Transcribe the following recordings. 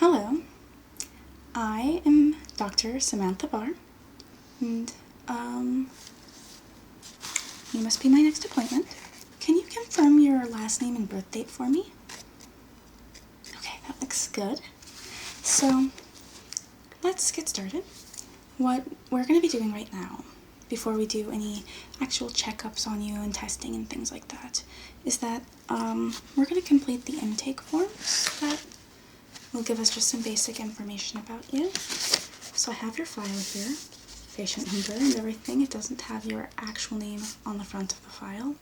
Hello, I am Dr. Samantha Barr, and you must be my next appointment. Can you confirm your last name and birth date for me? Okay, that looks good. So, let's get started. What we're going to be doing right now, before we do any actual checkups on you and testing and things like that, is that we're going to complete the intake forms that will give us just some basic information about you. So I have your file here, patient number and everything. It doesn't have your actual name on the front of the file.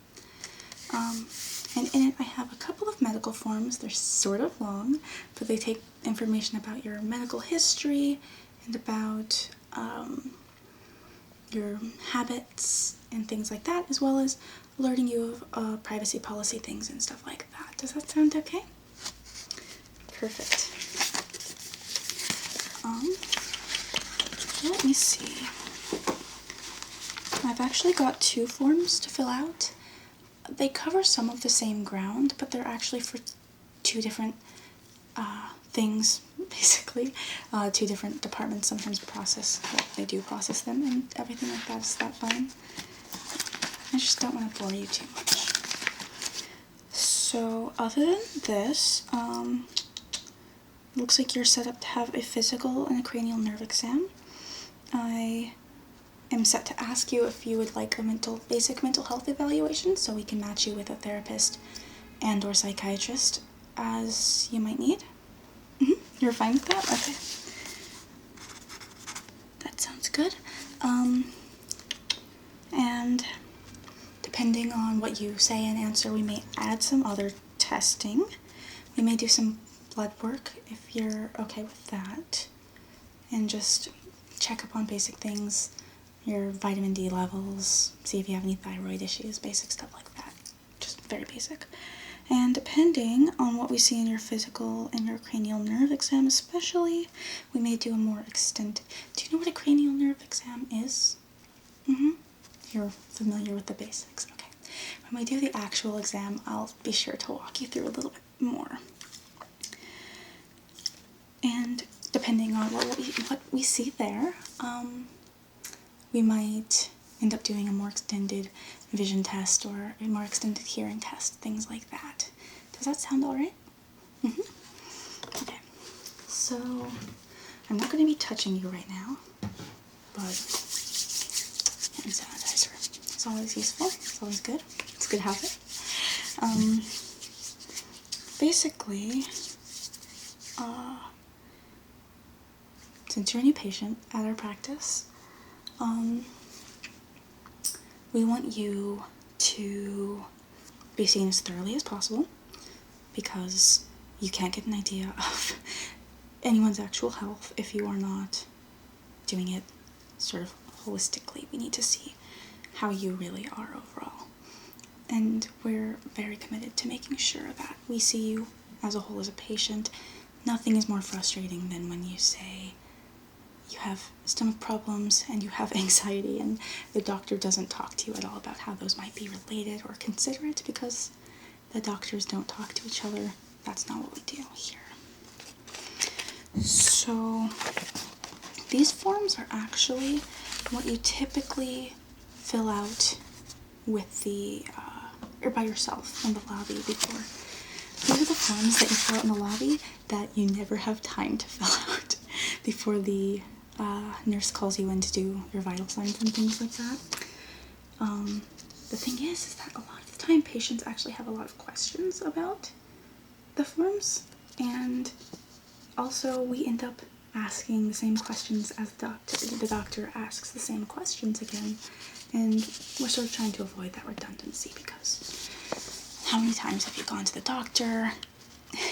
And in it I have a couple of medical forms. They're sort of long, but they take information about your medical history and about your habits and things like that, as well as alerting you of privacy policy things and stuff like that. Does that sound okay? Perfect. Let me see. I've actually got two forms to fill out. They cover some of the same ground, but they're actually for two different things, basically. Two different departments sometimes process, well, they do process them and everything like that. Is that fine? I just don't want to bore you too much. So, other than this, looks like you're set up to have a physical and a cranial nerve exam. I am set to ask you if you would like a basic mental health evaluation, so we can match you with a therapist and or psychiatrist as you might need. You're fine with that? Okay. That sounds good. And depending on what you say and answer, we may add some other testing. We may do some blood work if you're okay with that, and just check up on basic things, your vitamin D levels, see if you have any thyroid issues, basic stuff like that, just very basic. And depending on what we see in your physical and your cranial nerve exam especially, we may do a more extended. Do you know what a cranial nerve exam is? You're familiar with the basics, okay. When we do the actual exam, I'll be sure to walk you through a little bit more. And depending on what we see there, we might end up doing a more extended vision test or a more extended hearing test, things like that. Does that sound alright? Okay, so I'm not going to be touching you right now, but hand sanitizer. It's always useful, it's always good, it's a good habit. Basically, since you're a new patient at our practice, we want you to be seen as thoroughly as possible, because you can't get an idea of anyone's actual health if you are not doing it sort of holistically. We need to see how you really are overall. And we're very committed to making sure that we see you as a whole as a patient. Nothing is more frustrating than when you say you have stomach problems and you have anxiety and the doctor doesn't talk to you at all about how those might be related or considerate, because the doctors don't talk to each other. That's not what we do here. So these forms are actually what you typically fill out with or by yourself in the lobby before. These are the forms that you fill out in the lobby that you never have time to fill out before the nurse calls you in to do your vital signs and things like that. The thing is that a lot of the time patients actually have a lot of questions about the forms, and also we end up asking the same questions as the doctor asks the same questions again, and we're sort of trying to avoid that redundancy, because how many times have you gone to the doctor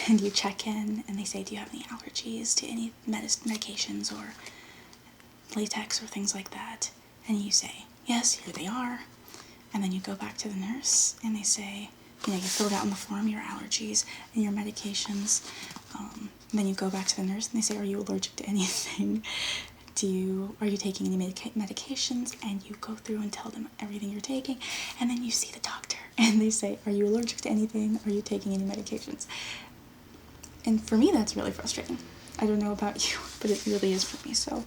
and you check in and they say, do you have any allergies to any medications or latex or things like that? And you say, yes, here they are. And then you go back to the nurse and they say, you filled out on the form your allergies and your medications. And then you go back to the nurse and they say, are you allergic to anything? Are you taking any medications? And you go through and tell them everything you're taking. And then you see the doctor and they say, are you allergic to anything? Are you taking any medications? And for me, that's really frustrating. I don't know about you, but it really is for me. So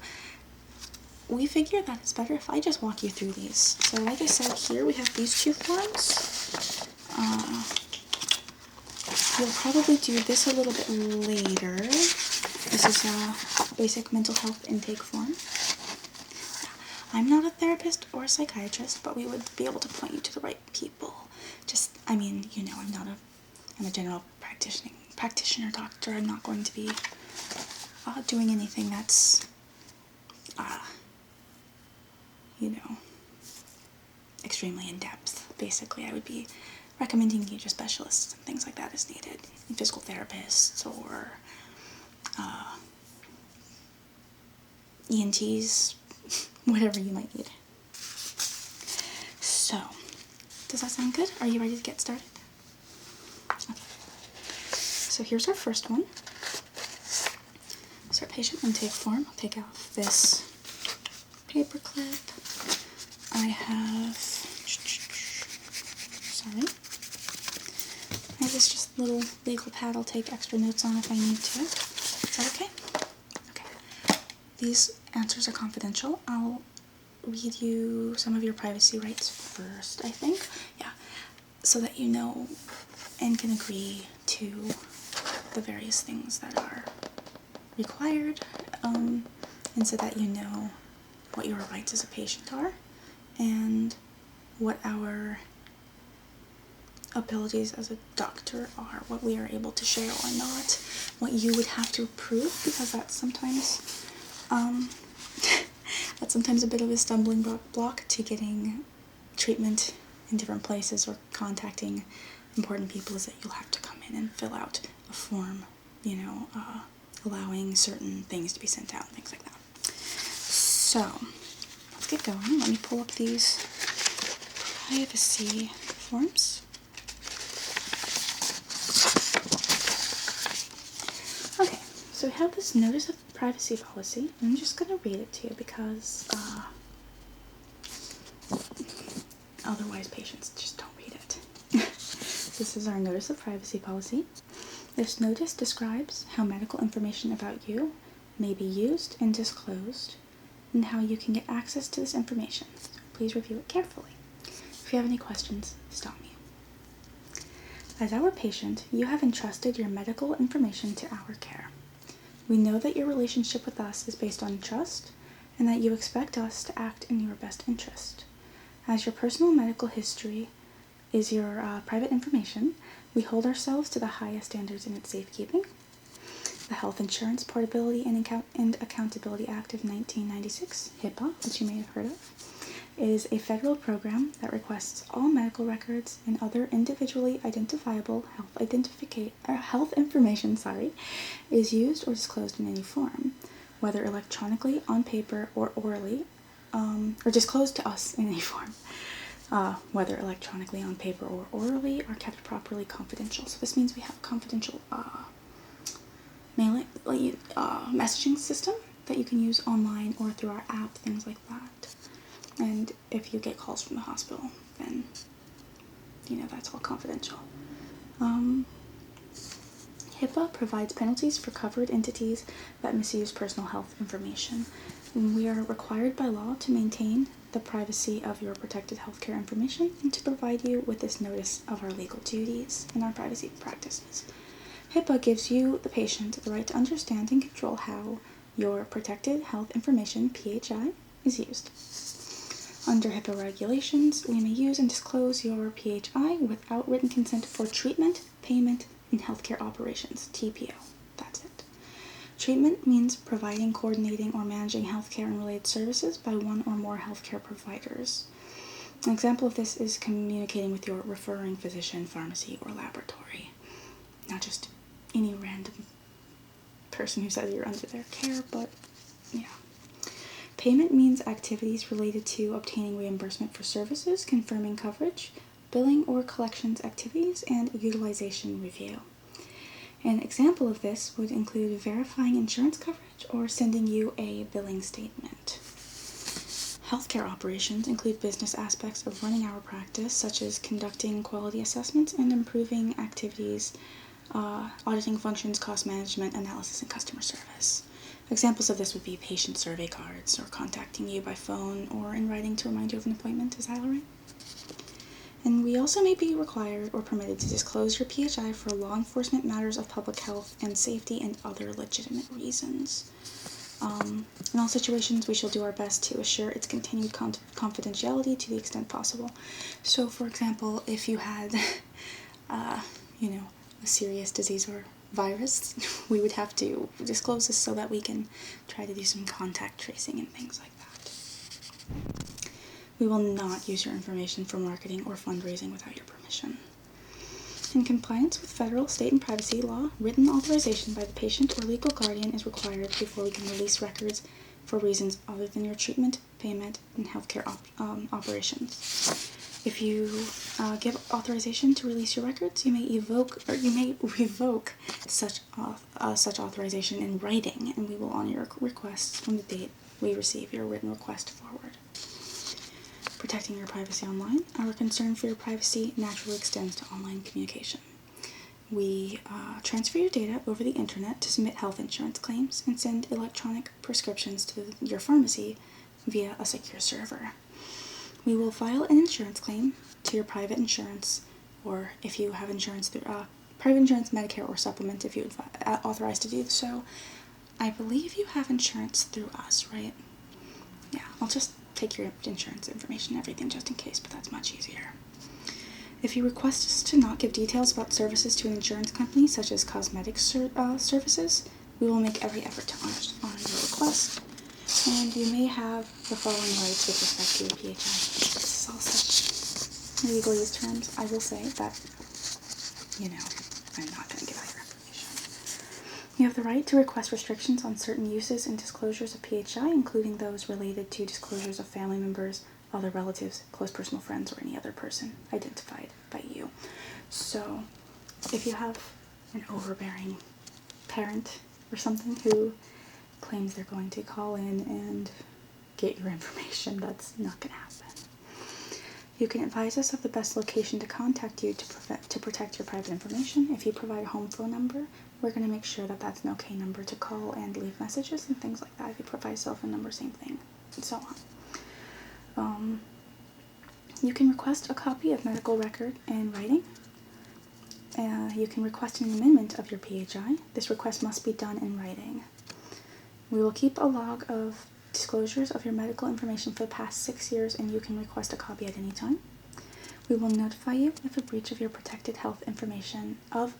we figured that it's better if I just walk you through these. So like I said, here we have these two forms. We'll probably do this a little bit later. This is a basic mental health intake form. I'm not a therapist or a psychiatrist, but we would be able to point you to the right people. Just, I mean, you know, I'm a general practitioner doctor. I'm not going to be doing anything that's, you know, extremely in-depth. Basically, I would be recommending you to specialists and things like that as needed. Physical therapists or ENTs, whatever you might need. So, does that sound good? Are you ready to get started? Okay. So here's our first one. It's our patient intake form. I'll take off this paper clip. I have, sorry. I have this just little legal pad I'll take extra notes on if I need to. Is that okay? Okay. These answers are confidential. I'll read you some of your privacy rights first, I think. Yeah. So that you know and can agree to the various things that are required, and so that you know what your rights as a patient are and what our abilities as a doctor are, what we are able to share or not, what you would have to approve, because that's sometimes a bit of a stumbling block to getting treatment in different places or contacting important people, is that you'll have to come in and fill out a form, you know, allowing certain things to be sent out and things like that. So, let's get going. Let me pull up these privacy forms. Okay, so we have this notice of privacy policy. I'm just going to read it to you because otherwise patients just don't read it. This is our notice of privacy policy. This notice describes how medical information about you may be used and disclosed, and how you can get access to this information. Please review it carefully. If you have any questions, stop me. As our patient, you have entrusted your medical information to our care. We know that your relationship with us is based on trust, and that you expect us to act in your best interest. As your personal medical history is your private information, we hold ourselves to the highest standards in its safekeeping. The Health Insurance Portability and Accountability Act of 1996, HIPAA, which you may have heard of, is a federal program that requests all medical records and other individually identifiable health information is used or disclosed in any form, whether electronically, on paper, or orally, or disclosed to us in any form, whether electronically, on paper, or orally, are kept properly confidential. So this means we have confidential messaging system that you can use online or through our app, things like that. And if you get calls from the hospital, then, you know, that's all confidential. HIPAA provides penalties for covered entities that misuse personal health information. We are required by law to maintain the privacy of your protected healthcare information and to provide you with this notice of our legal duties and our privacy practices. HIPAA gives you, the patient, the right to understand and control how your protected health information, PHI, is used. Under HIPAA regulations, we may use and disclose your PHI without written consent for treatment, payment, and healthcare operations, TPO. That's it. Treatment means providing, coordinating, or managing healthcare and related services by one or more healthcare providers. An example of this is communicating with your referring physician, pharmacy, or laboratory. Not just any random person who says you're under their care, but yeah. Payment means activities related to obtaining reimbursement for services, confirming coverage, billing or collections activities, and utilization review. An example of this would include verifying insurance coverage or sending you a billing statement. Healthcare operations include business aspects of running our practice, such as conducting quality assessments and improving activities auditing functions, cost management, analysis, and customer service. Examples of this would be patient survey cards, or contacting you by phone or in writing to remind you of an appointment. Is that all right? And we also may be required or permitted to disclose your PHI for law enforcement matters of public health and safety and other legitimate reasons. In all situations, we shall do our best to assure its continued confidentiality to the extent possible. So, for example, if you had, a serious disease or virus, we would have to disclose this so that we can try to do some contact tracing and things like that. We will not use your information for marketing or fundraising without your permission. In compliance with federal, state, and privacy law, written authorization by the patient or legal guardian is required before we can release records for reasons other than your treatment, payment, and healthcare operations. If you give authorization to release your records, you may revoke such authorization in writing, and we will honor your requests from the date we receive your written request forward. Protecting your privacy online. Our concern for your privacy naturally extends to online communication. We transfer your data over the internet to submit health insurance claims and send electronic prescriptions to your pharmacy via a secure server. We will file an insurance claim to your private insurance, or if you have insurance through private insurance, Medicare, or supplement if you authorized to do so. I believe you have insurance through us, right? Yeah, I'll just take your insurance information, everything, just in case, but that's much easier. If you request us to not give details about services to an insurance company, such as cosmetic services, we will make every effort to honor your request. And you may have the following rights with respect to your PHI. This is all such legalese terms. I will say that, I'm not going to give out your information. You have the right to request restrictions on certain uses and disclosures of PHI, including those related to disclosures of family members, other relatives, close personal friends, or any other person identified by you. So, if you have an overbearing parent or something who claims they're going to call in and get your information, that's not going to happen. You can advise us of the best location to contact you to protect your private information. If you provide a home phone number, we're going to make sure that that's an okay number to call and leave messages and things like that. If you provide a cell phone number, same thing, and so on. You can request a copy of medical record in writing. You can request an amendment of your PHI. This request must be done in writing. We will keep a log of disclosures of your medical information for the past 6 years, and you can request a copy at any time. We will notify you if a breach of your protected health information, if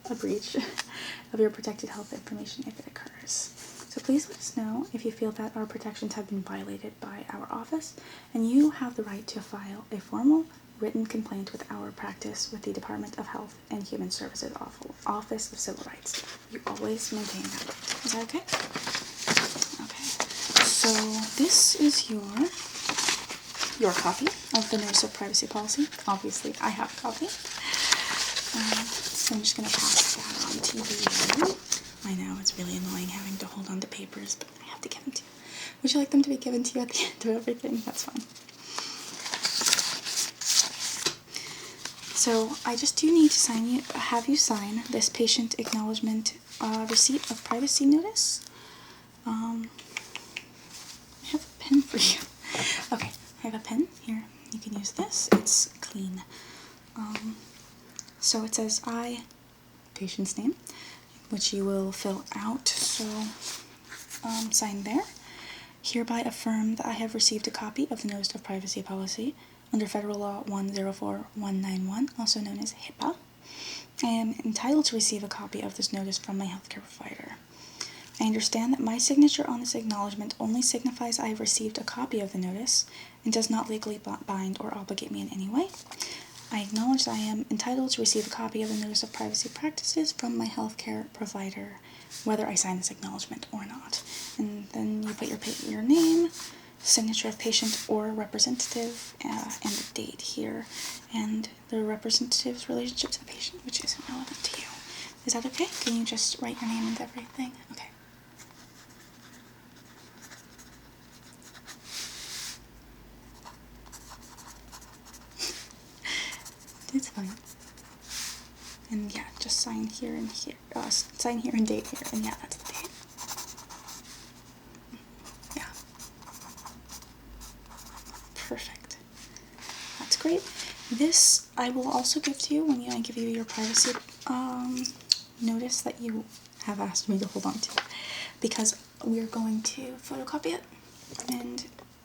it occurs. So please let us know if you feel that our protections have been violated by our office, and you have the right to file a formal written complaint with our practice with the Department of Health and Human Services Office of Civil Rights. You always maintain that right. Is that okay? Okay. So this is your copy of the Notice of Privacy Policy. Obviously, I have a copy. So I'm just going to pass that on to you. I know, it's really annoying having to hold on to papers, but I have to give them to you. Would you like them to be given to you at the end of everything? That's fine. So I just do need to have you sign this patient acknowledgement receipt of privacy notice. I have a pen for you. Okay, I have a pen here. You can use this. It's clean. So it says patient's name, which you will fill out. So sign there. Hereby affirm that I have received a copy of the Notice of Privacy Policy under Federal Law 104191, also known as HIPAA. I am entitled to receive a copy of this notice from my healthcare provider. I understand that my signature on this acknowledgement only signifies I have received a copy of the notice and does not legally bind or obligate me in any way. I acknowledge that I am entitled to receive a copy of the Notice of Privacy Practices from my healthcare provider, whether I sign this acknowledgement or not. And then you put your name, signature of patient or representative, and the date here, and the representative's relationship to the patient, which isn't relevant to you. Is that okay? Can you just write your name and everything? Okay. It's fine. And yeah, just sign here and here, sign here and date here, and yeah, that's the date. Yeah. Perfect. That's great. This I will also give to you when I give you your privacy notice that you have asked me to hold on to, because we're going to photocopy it and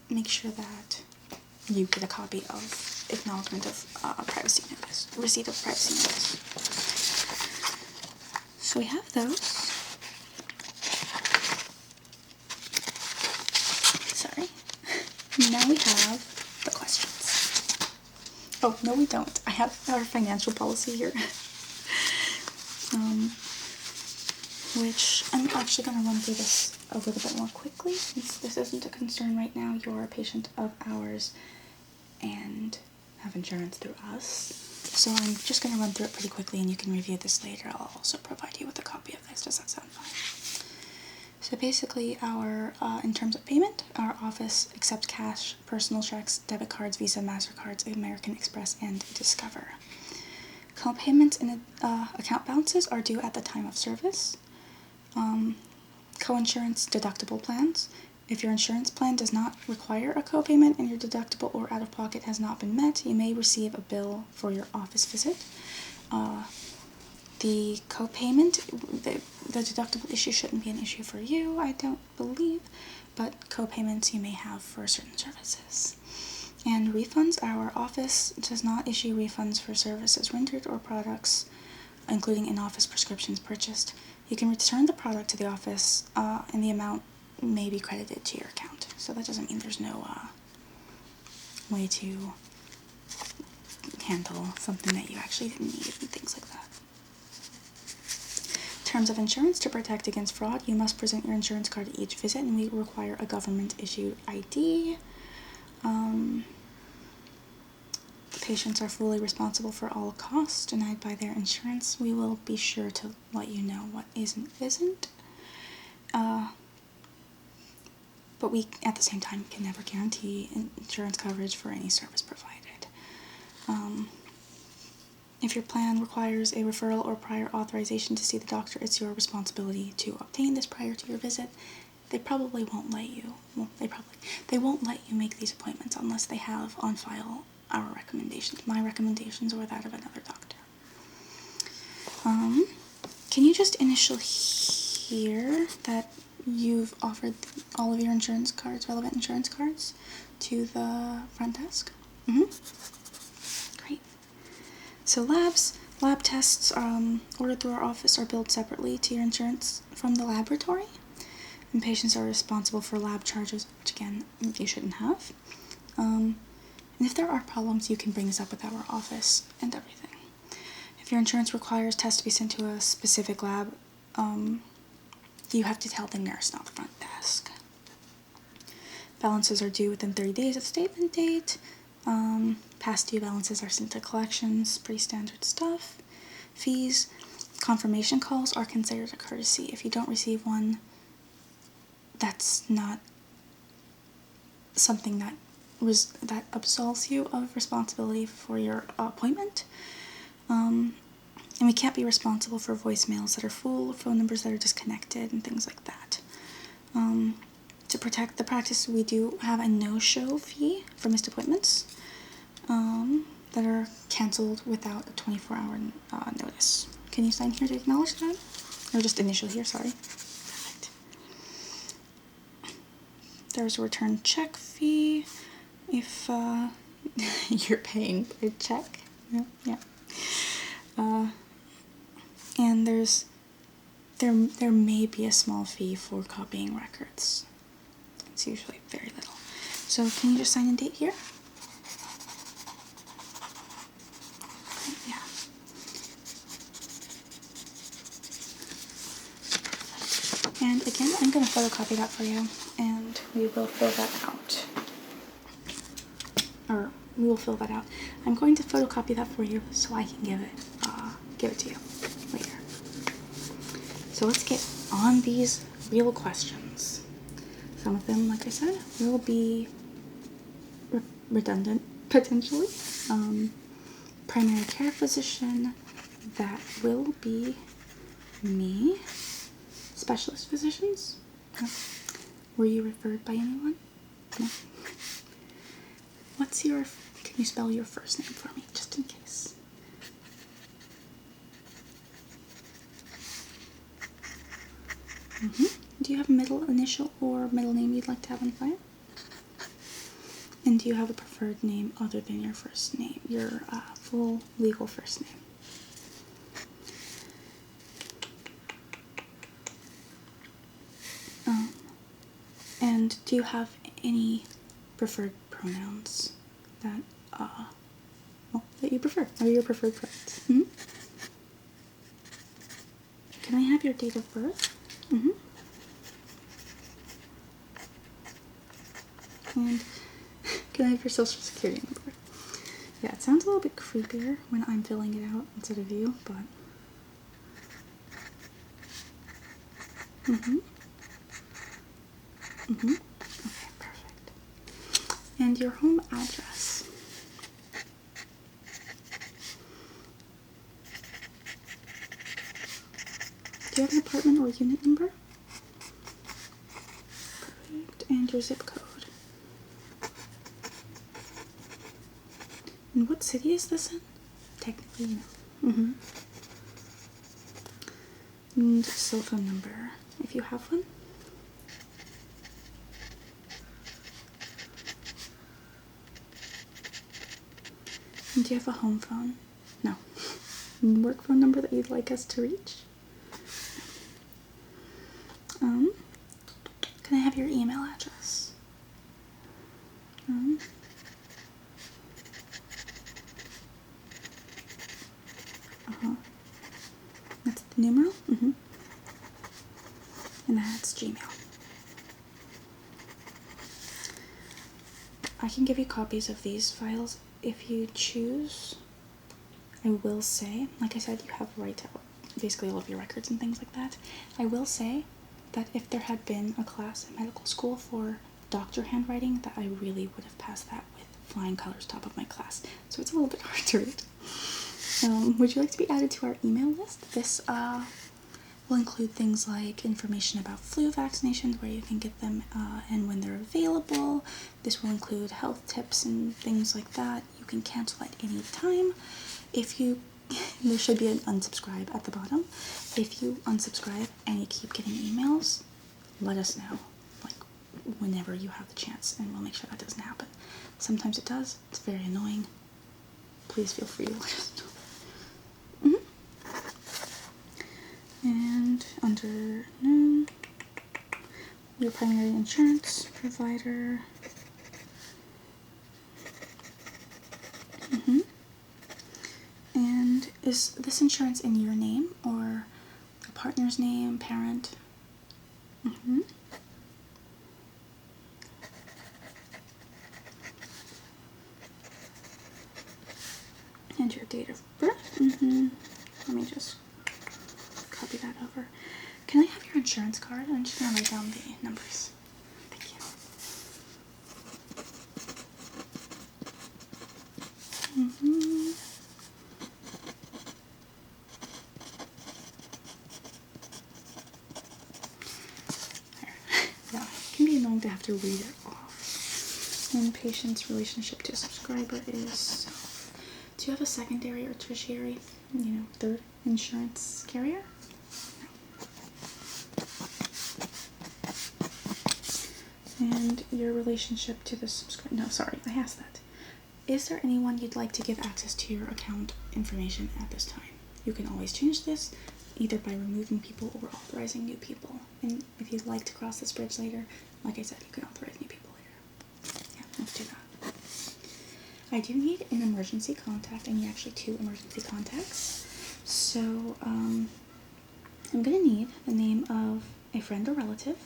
make sure that you get a copy of acknowledgement of privacy notice, receipt of privacy notice. So we have those. Sorry. Now we have the questions. Oh, no we don't. I have our financial policy here. Which I'm actually going to run through this a little bit more quickly, since this isn't a concern right now. You're a patient of ours and have insurance through us. So I'm just going to run through it pretty quickly and you can review this later. I'll also provide you with a copy of this. Does that sound fine? So basically in terms of payment, our office accepts cash, personal checks, debit cards, Visa, MasterCards, American Express, and Discover. Co-payments and account balances are due at the time of service. Co-insurance deductible plans. If your insurance plan does not require a co-payment and your deductible or out-of-pocket has not been met, you may receive a bill for your office visit. The co-payment, the deductible issue shouldn't be an issue for you, I don't believe, but co-payments you may have for certain services. And refunds, our office does not issue refunds for services rendered or products, including in-office prescriptions purchased. You can return the product to the office and the amount may be credited to your account. So that doesn't mean there's no way to handle something that you actually didn't need and things like that. Terms of insurance: to protect against fraud, you must present your insurance card at each visit and we require a government-issued ID. Patients are fully responsible for all costs denied by their insurance. We will be sure to let you know what isn't. But we, at the same time, can never guarantee insurance coverage for any service provided. If your plan requires a referral or prior authorization to see the doctor, it's your responsibility to obtain this prior to your visit. They probably won't let you. Well, they won't let you make these appointments unless they have on file our recommendations, my recommendations, or that of another doctor. Can you just initial here that you've offered all of your insurance cards, relevant insurance cards, to the front desk? Great. So lab tests ordered through our office are billed separately to your insurance from the laboratory, and patients are responsible for lab charges, which again, you shouldn't have. And if there are problems, you can bring this up with our office and everything. If your insurance requires tests to be sent to a specific lab, you have to tell the nurse, not the front desk. Balances are due within 30 days of statement date. Past due balances are sent to collections, pretty standard stuff. Fees, confirmation calls are considered a courtesy. If you don't receive one, that's not something that absolves you of responsibility for your appointment. And we can't be responsible for voicemails that are full, phone numbers that are disconnected, and things like that. To protect the practice, we do have a no-show fee for missed appointments that are canceled without a 24-hour notice. Can you sign here to acknowledge that? Or just initial here, sorry. Perfect. There's a return check fee if you're paying by check. Yeah. And there may be a small fee for copying records. It's usually very little. So can you just sign and date here? Yeah. And again, I'm going to photocopy that for you, and we will fill that out. Or we will fill that out. I'm going to photocopy that for you so I can give it to you later. So let's get on these real questions. Some of them, like I said, will be redundant, potentially. Primary care physician, that will be me. Specialist physicians? No. Were you referred by anyone? No. Can you spell your first name for me, just in case? Do you have a middle initial or middle name you'd like to have on file? And do you have a preferred name other than your first name, your full legal first name? And do you have any preferred pronouns that that you prefer? Are your preferred pronouns? Can I have your date of birth? And can I have your social security number? Yeah, it sounds a little bit creepier when I'm filling it out instead of you, but... Okay, perfect. And your home address? Do you have an apartment or unit number? Perfect. And your zip code? And what city is this in? Technically, no. And cell phone number, if you have one? And do you have a home phone? No. Work phone number that you'd like us to reach? Can I have your email address? That's the numeral? And that's Gmail. I can give you copies of these files if you choose. I will say, like I said, you have a right to basically all of your records and things like that. I will say that if there had been a class at medical school for doctor handwriting, that I really would have passed that with flying colors top of my class. So it's a little bit hard to read. Would you like to be added to our email list? This will include things like information about flu vaccinations, where you can get them and when they're available. This will include health tips and things like that. You can cancel at any time. There should be an unsubscribe at the bottom. If you unsubscribe and you keep getting emails, let us know, like, whenever you have the chance, and we'll make sure that doesn't happen. Sometimes it does. It's very annoying. Please feel free to let us know. And under your primary insurance provider. And is this insurance in your name or a partner's name, parent? And your date of birth. Let me just copy that over. Can I have your insurance card? I'm just going to write down the numbers. Thank you. Yeah, it can be annoying to have to read it off. One patient's relationship to a subscriber is self. Do you have a secondary or tertiary, third insurance carrier? And your relationship to the subscriber. No, sorry, I asked that. Is there anyone you'd like to give access to your account information at this time? You can always change this, either by removing people or authorizing new people. And if you'd like to cross this bridge later, like I said, you can authorize new people later. Yeah, let's do that. I do need an emergency contact. I need actually 2 emergency contacts. So, I'm gonna need the name of a friend or relative.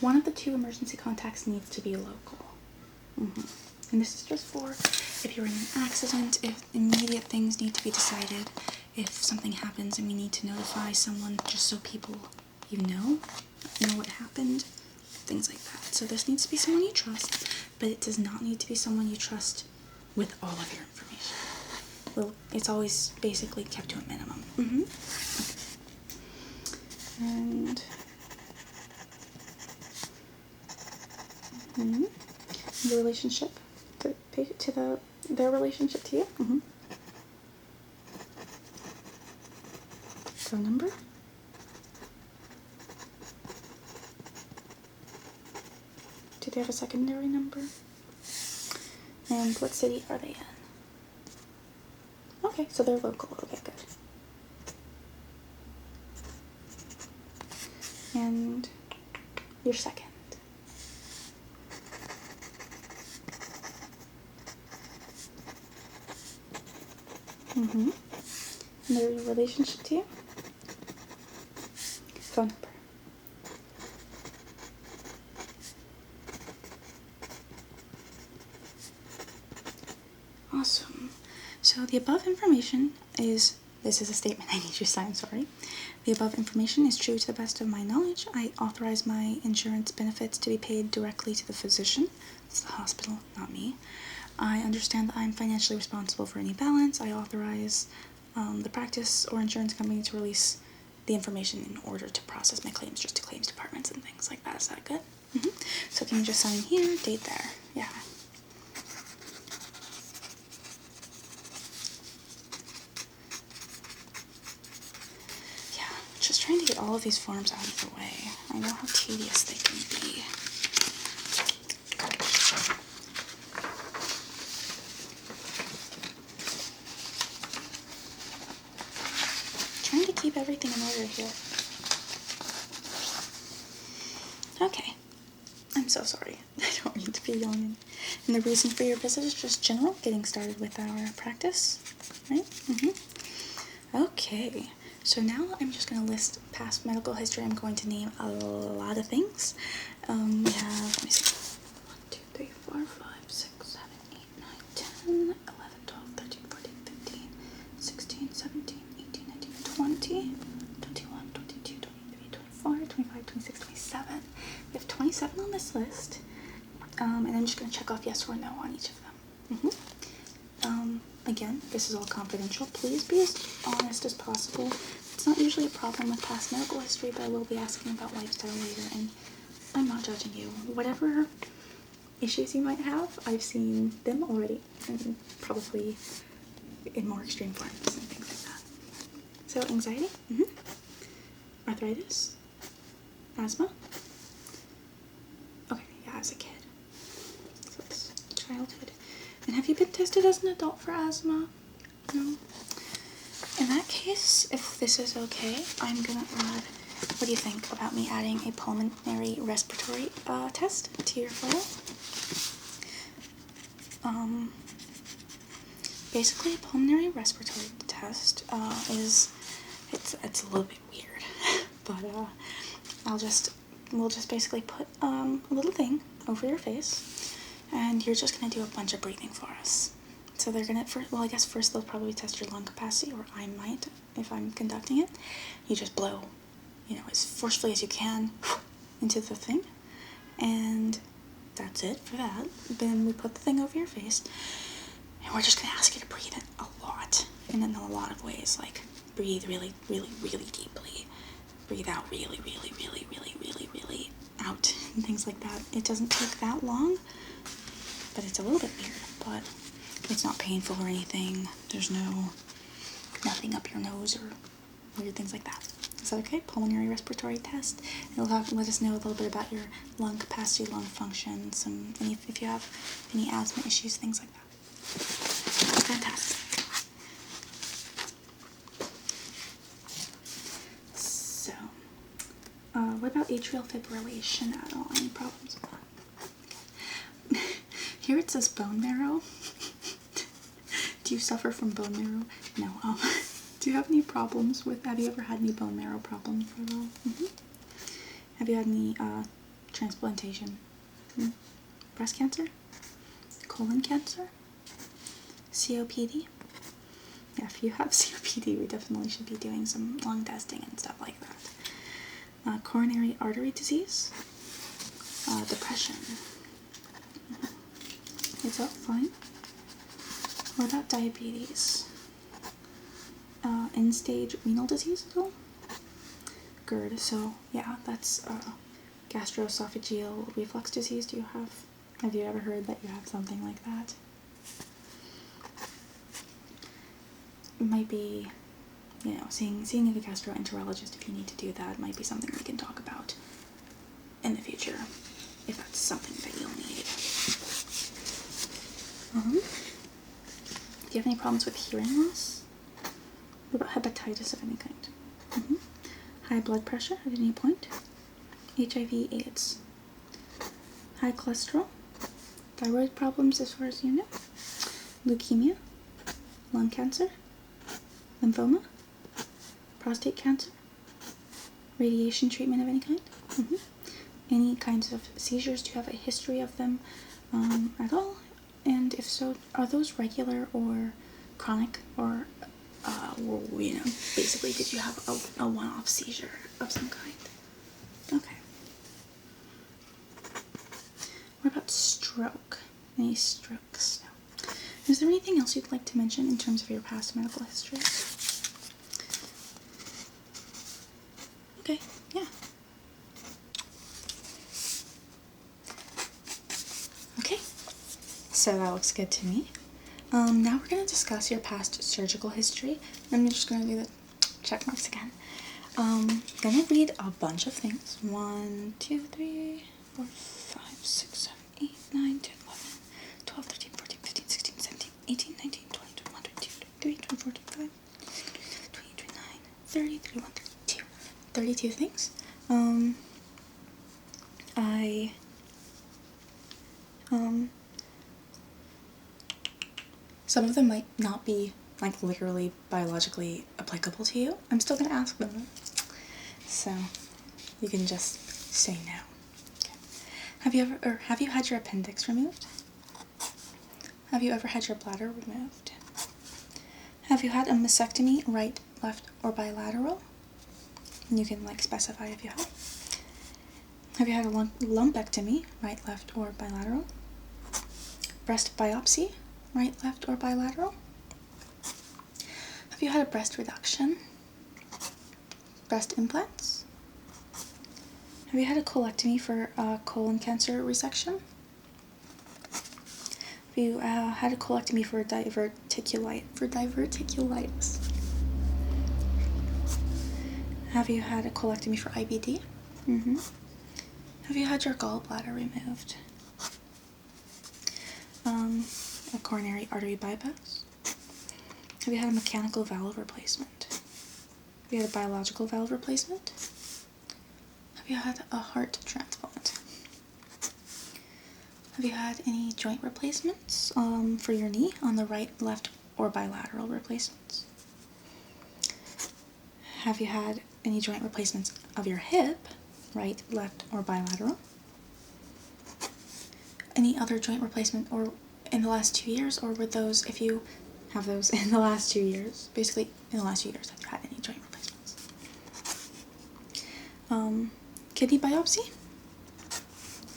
One of the 2 emergency contacts needs to be local. And this is just for if you're in an accident, if immediate things need to be decided, if something happens and we need to notify someone, just so people know what happened, things like that. So this needs to be someone you trust, but it does not need to be someone you trust with all of your information. it's always basically kept to a minimum. And the relationship to their relationship to you. Phone number. Do they have a secondary number? And what city are they in? Okay, so they're local. Okay, good. And your second. And their relationship to you? Phone number. Awesome. So the above information is, this is a statement I need you to sign, sorry. The above information is true to the best of my knowledge. I authorize my insurance benefits to be paid directly to the physician. It's the hospital, not me. I understand that I'm financially responsible for any balance. I authorize the practice or insurance company to release the information in order to process my claims just to claims departments and things like that. Is that good? So can you just sign here, date there? Yeah. Just trying to get all of these forms out of the way. I know how tedious they can be. Trying to keep everything in order here. Okay. I'm so sorry. I don't mean to be yawning. And the reason for your visit is just general, getting started with our practice, right? Okay. So now I'm just going to list past medical history. I'm going to name a lot of things. We have, let me see, 1, 2, 3, 4, 5, 6, 7, 8, 9, 10, 11, 12, 13, 14, 15, 16, 17, 18, 19, 20, 21, 22, 23, 24, 25, 26, 27. We have 27 on this list. And I'm just going to check off yes or no on each of them. Again, this is all confidential. Please be as honest as possible. It's not usually a problem with past medical history, but I will be asking about lifestyle later, and I'm not judging you. Whatever issues you might have, I've seen them already, and probably in more extreme forms and things like that. So anxiety, arthritis, asthma. Okay, yeah, as a kid. So it's childhood. And have you been tested as an adult for asthma? No? In that case, if this is okay, I'm gonna add, what do you think about me adding a pulmonary respiratory test to your file? Basically, a pulmonary respiratory test it's a little bit weird, but we'll just basically put a little thing over your face. And you're just going to do a bunch of breathing for us. So they're going to, I guess first they'll probably test your lung capacity, or I might if I'm conducting it. You just blow, as forcefully as you can into the thing. And that's it for that. Then we put the thing over your face. And we're just going to ask you to breathe it a lot. And in a lot of ways, like breathe really, really, really deeply. Breathe out really, really, really, really, really, really out. And things like that. It doesn't take that long. But it's a little bit weird, but it's not painful or anything. There's nothing up your nose or weird things like that. Is that okay? Pulmonary respiratory test. It'll let us know a little bit about your lung capacity, lung function, if you have any asthma issues, things like that. Fantastic. So, what about atrial fibrillation at all? Any problems with that? Here it says bone marrow. Do you suffer from bone marrow? No. Do you have any problems have you ever had any bone marrow problems at all? Have you had any transplantation? Breast cancer? Colon cancer? COPD? Yeah, if you have COPD, we definitely should be doing some lung testing and stuff like that. Coronary artery disease? Depression? Is that fine? What about diabetes? end-stage renal disease at all? GERD, so yeah, that's gastroesophageal reflux disease. Have you ever heard that you have something like that? It might be, seeing a gastroenterologist if you need to do that might be something we can talk about in the future, if that's something that you'll need. Do you have any problems with hearing loss? What about hepatitis of any kind? High blood pressure at any point? HIV, AIDS? High cholesterol? Thyroid problems as far as you know? Leukemia? Lung cancer? Lymphoma? Prostate cancer? Radiation treatment of any kind? Any kinds of seizures? Do you have a history of them at all? And if so, are those regular or chronic, or basically did you have a one-off seizure of some kind? Okay. What about stroke? Any strokes? No. Is there anything else you'd like to mention in terms of your past medical history? Okay, yeah. Okay, so that looks good to me. Now we're going to discuss your past surgical history. I'm just going to do the check marks again. I'm going to read a bunch of things. 1, 2, 3, 4, 5, 6, 7, 8, 9, 10, 11, 12, 13, 14, 15, 16, 17, 18, 19, 20, 21, 22, 23, 24, 25, 28, 29, 30, 31, 32. 32 things. Some of them might not be, like, literally biologically applicable to you. I'm still going to ask them. So, you can just say no. Okay. Have you had your appendix removed? Have you ever had your bladder removed? Have you had a mastectomy, right, left, or bilateral? And you can, specify if you have. Have you had a lumpectomy, right, left, or bilateral? Breast biopsy, right, left, or bilateral? Have you had a breast reduction? Breast implants? Have you had a colectomy for colon cancer resection? Have you had a colectomy for diverticulitis? Have you had a colectomy for IBD? Have you had your gallbladder removed? A coronary artery bypass? Have you had a mechanical valve replacement? Have you had a biological valve replacement? Have you had a heart transplant? Have you had any joint replacements for your knee on the right, left, or bilateral replacements? Have you had any joint replacements of your hip, right, left, or bilateral? Any other joint replacement or in the last 2 years, or were those, if you have those in the last 2 years, basically in the last 2 years, have you had any joint replacements? Kidney biopsy?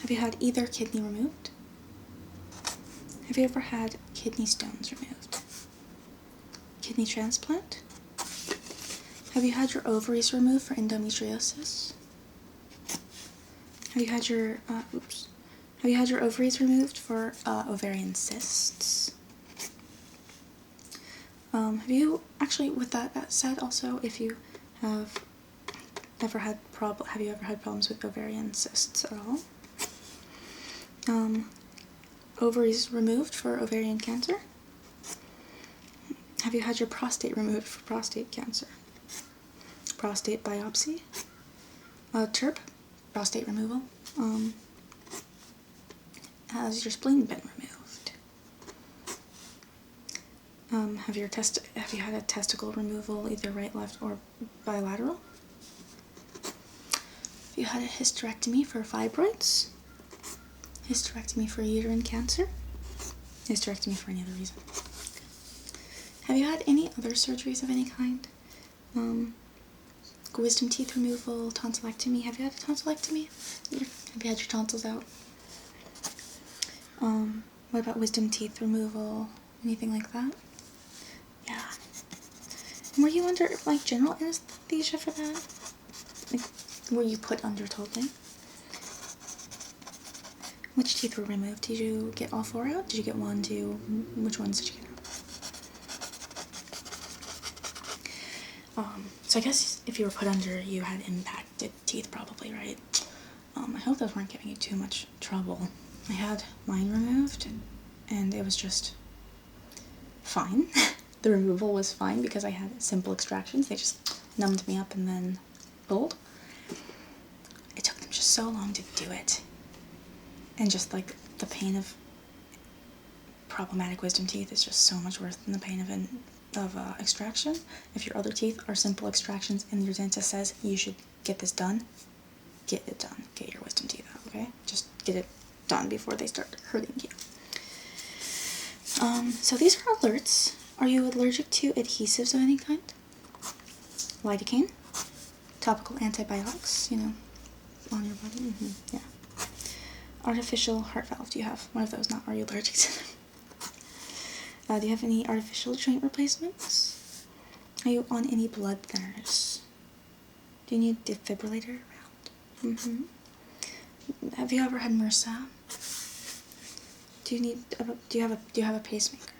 Have you had either kidney removed? Have you ever had kidney stones removed? Kidney transplant? Have you had your ovaries removed for endometriosis? Have you had your, Have you had your ovaries removed for ovarian cysts? Have you, actually, with that said, also, if you have ever had problems with ovarian cysts at all? Ovaries removed for ovarian cancer? Have you had your prostate removed for prostate cancer? Prostate biopsy? TURP, prostate removal. Has your spleen been removed? Have you had a testicle removal, either right, left, or bilateral? Have you had a hysterectomy for fibroids? Hysterectomy for uterine cancer? Hysterectomy for any other reason? Have you had any other surgeries of any kind? Wisdom teeth removal, tonsillectomy. Have you had a tonsillectomy? Have you had your tonsils out? What about wisdom teeth removal? Anything like that? Yeah. Were you under, like, general anesthesia for that? Like, were you put under totally? Which teeth were removed? Did you get all 4 out? Did you get 1, 2? Which ones did you get out? So I guess if you were put under, you had impacted teeth probably, right? I hope those weren't giving you too much trouble. I had mine removed, and it was just fine. The removal was fine because I had simple extractions. They just numbed me up and then pulled. It took them just so long to do it. And just like the pain of problematic wisdom teeth is just so much worse than the pain of extraction. If your other teeth are simple extractions and your dentist says you should get this done, get it done. Get your wisdom teeth out, okay? Just get it done before they start hurting you. So these are alerts. Are you allergic to adhesives of any kind? Lidocaine? Topical antibiotics, you know, on your body? Yeah. Artificial heart valve, do you have one of those? Not, are you allergic to them? Do you have any artificial joint replacements? Are you on any blood thinners? Do you need a defibrillator around? Have you ever had MRSA? Do you have a pacemaker?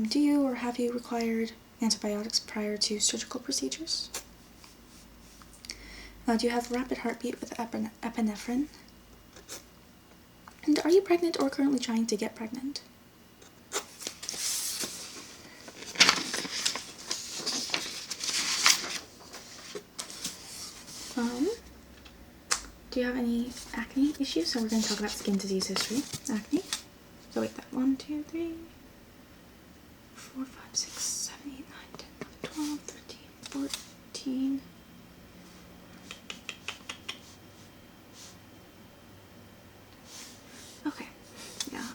Do you or have you required antibiotics prior to surgical procedures? Do you have rapid heartbeat with epinephrine? And are you pregnant or currently trying to get pregnant? Do you have any acne issues? So we're going to talk about skin disease history. Acne. So wait, that 1, 2, 3, 4, 5, 6, 7, 8, 9, 10, 11, 12, 13, 14. Okay. Yeah.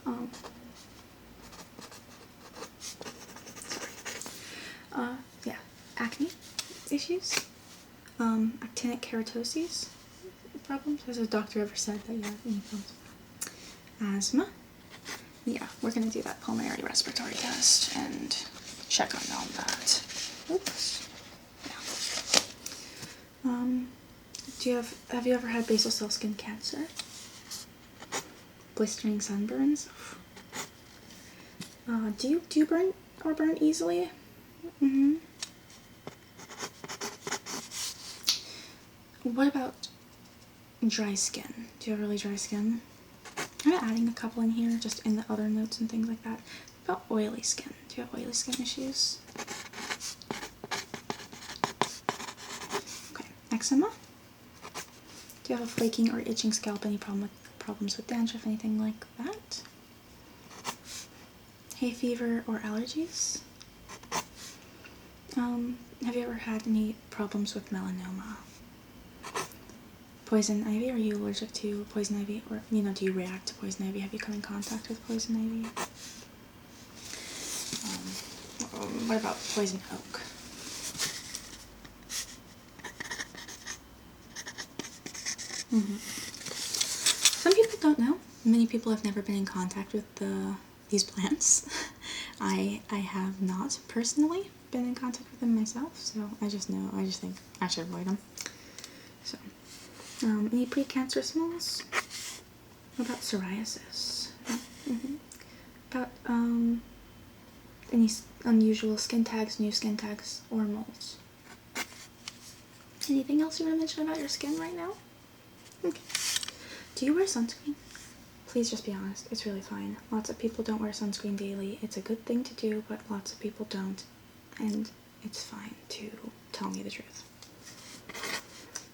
Sorry. Yeah. Acne issues. Actinic keratoses problems. Has a doctor ever said that you have any problems with asthma? Yeah, we're gonna do that pulmonary respiratory test and check on all that. Oops. Yeah. Have you ever had basal cell skin cancer? Blistering sunburns? Do you burn easily? What about dry skin? Do you have really dry skin? I'm adding a couple in here, just in the other notes and things like that. What about oily skin? Do you have oily skin issues? Okay, eczema? Do you have a flaking or itching scalp? Any problems with dandruff? Anything like that? Hay fever or allergies? Have you ever had any problems with melanoma? Poison ivy? Are you allergic to poison ivy? Or, you know, do you react to poison ivy? Have you come in contact with poison ivy? What about poison oak? Some people don't know. Many people have never been in contact with these plants. I have not personally been in contact with them myself, so I just think I should avoid them. So, any precancerous moles? What about psoriasis? About any unusual skin tags, new skin tags, or moles? Anything else you want to mention about your skin right now? Okay. Do you wear sunscreen? Please just be honest. It's really fine. Lots of people don't wear sunscreen daily. It's a good thing to do, but lots of people don't. And it's fine to tell me the truth.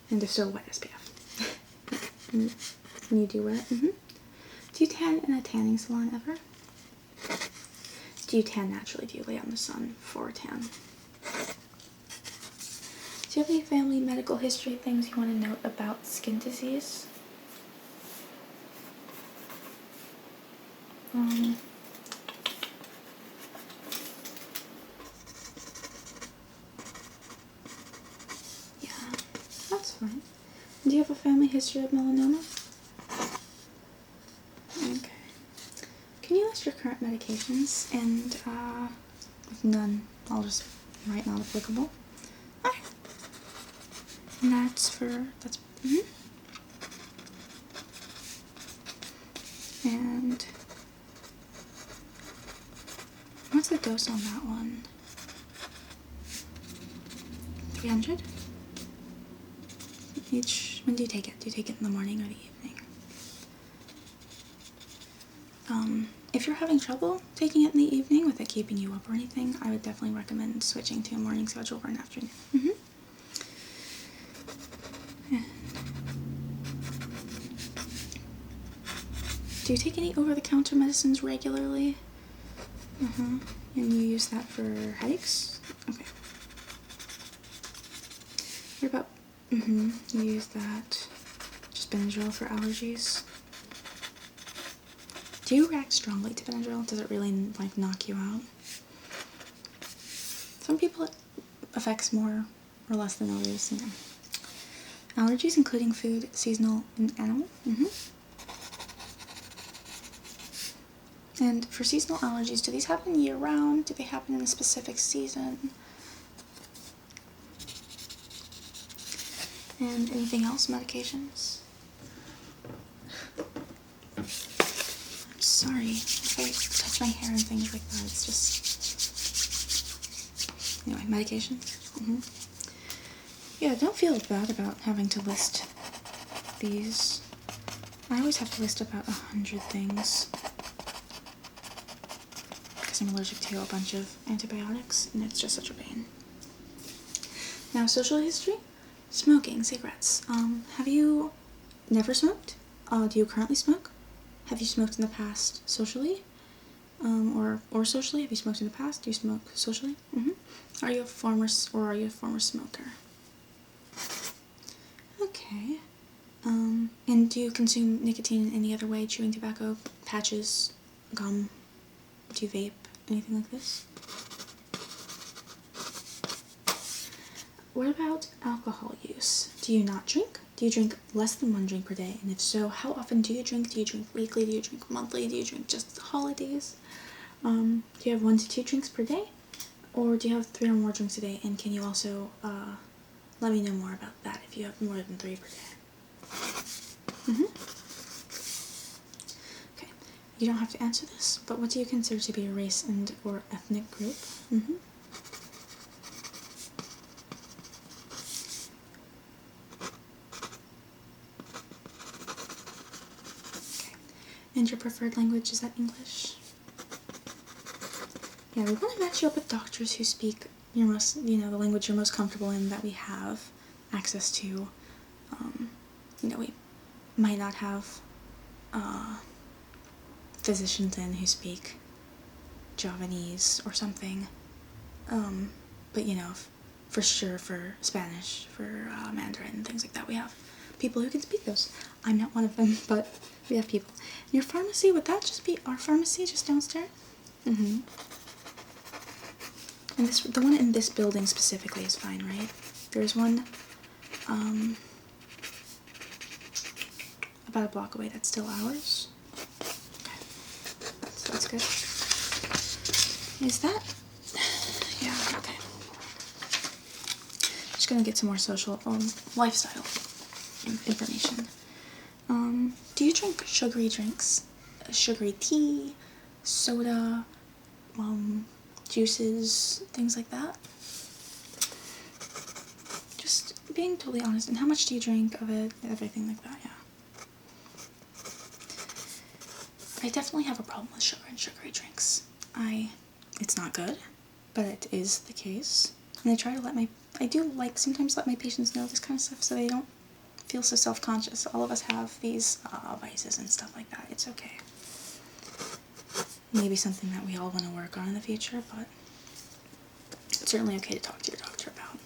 And if so, what SPF? You do wear it? Do you tan in a tanning salon ever? Do you tan naturally? Do you lay out in the sun for a tan? Do you have any family medical history things you want to note about skin disease? Yeah, that's fine. Do you have a family history of melanoma? Okay. Can you list your current medications and, if none I'll just write not applicable. Okay. And that's And what's the dose on that one? 300? When do you take it? Do you take it in the morning or the evening? If you're having trouble taking it in the evening with it keeping you up or anything, I would definitely recommend switching to a morning schedule or an afternoon. Do you take any over-the-counter medicines regularly? And you use that for headaches? Okay. What about, you use that, just Benadryl for allergies? Do you react strongly to Benadryl? Does it really, like, knock you out? Some people it affects more or less than others, you know. Allergies, including food, seasonal, and animal? And for seasonal allergies, do these happen year-round? Do they happen in a specific season? And anything else? Medications? I'm sorry if I touch my hair and things like that. It's just... Anyway, medications? Yeah, don't feel bad about having to list these. I always have to list about 100 things. I'm allergic to a bunch of antibiotics, and it's just such a pain. Now, social history? Smoking, cigarettes. Have you never smoked? Do you currently smoke? Have you smoked in the past socially? Or socially? Have you smoked in the past? Do you smoke socially? Are you a former smoker? Okay. And do you consume nicotine in any other way? Chewing tobacco, patches, gum? Do you vape? Anything like this? What about alcohol use? Do you not drink? Do you drink less than 1 drink per day? And if so, how often do you drink? Do you drink weekly? Do you drink monthly? Do you drink just holidays? Do you have 1 to 2 drinks per day? Or do you have 3 or more drinks a day? And can you also let me know more about that if you have more than 3 per day? You don't have to answer this, but what do you consider to be a race and or ethnic group? Okay. And your preferred language, is that English? Yeah, we want to match you up with doctors who speak your most, the language you're most comfortable in, that we have access to. We might not have physicians in who speak Javanese or something, but for sure for Spanish, for Mandarin and things like that, we have people who can speak those. I'm not one of them, but we have people. Your pharmacy, would that just be our pharmacy just downstairs? And the one in this building specifically is fine, right? There's one about a block away that's still ours. That's good. Is that? Yeah, okay. Just gonna get some more social lifestyle information. Do you drink sugary drinks? Sugary tea, soda, juices, things like that? Just being totally honest. And how much do you drink of it? Everything like that, yeah. I definitely have a problem with sugar and sugary drinks. It's not good, but it is the case. And I try to sometimes let my patients know this kind of stuff so they don't feel so self-conscious. All of us have these vices and stuff like that. It's okay. Maybe something that we all want to work on in the future, but it's certainly okay to talk to your doctor about.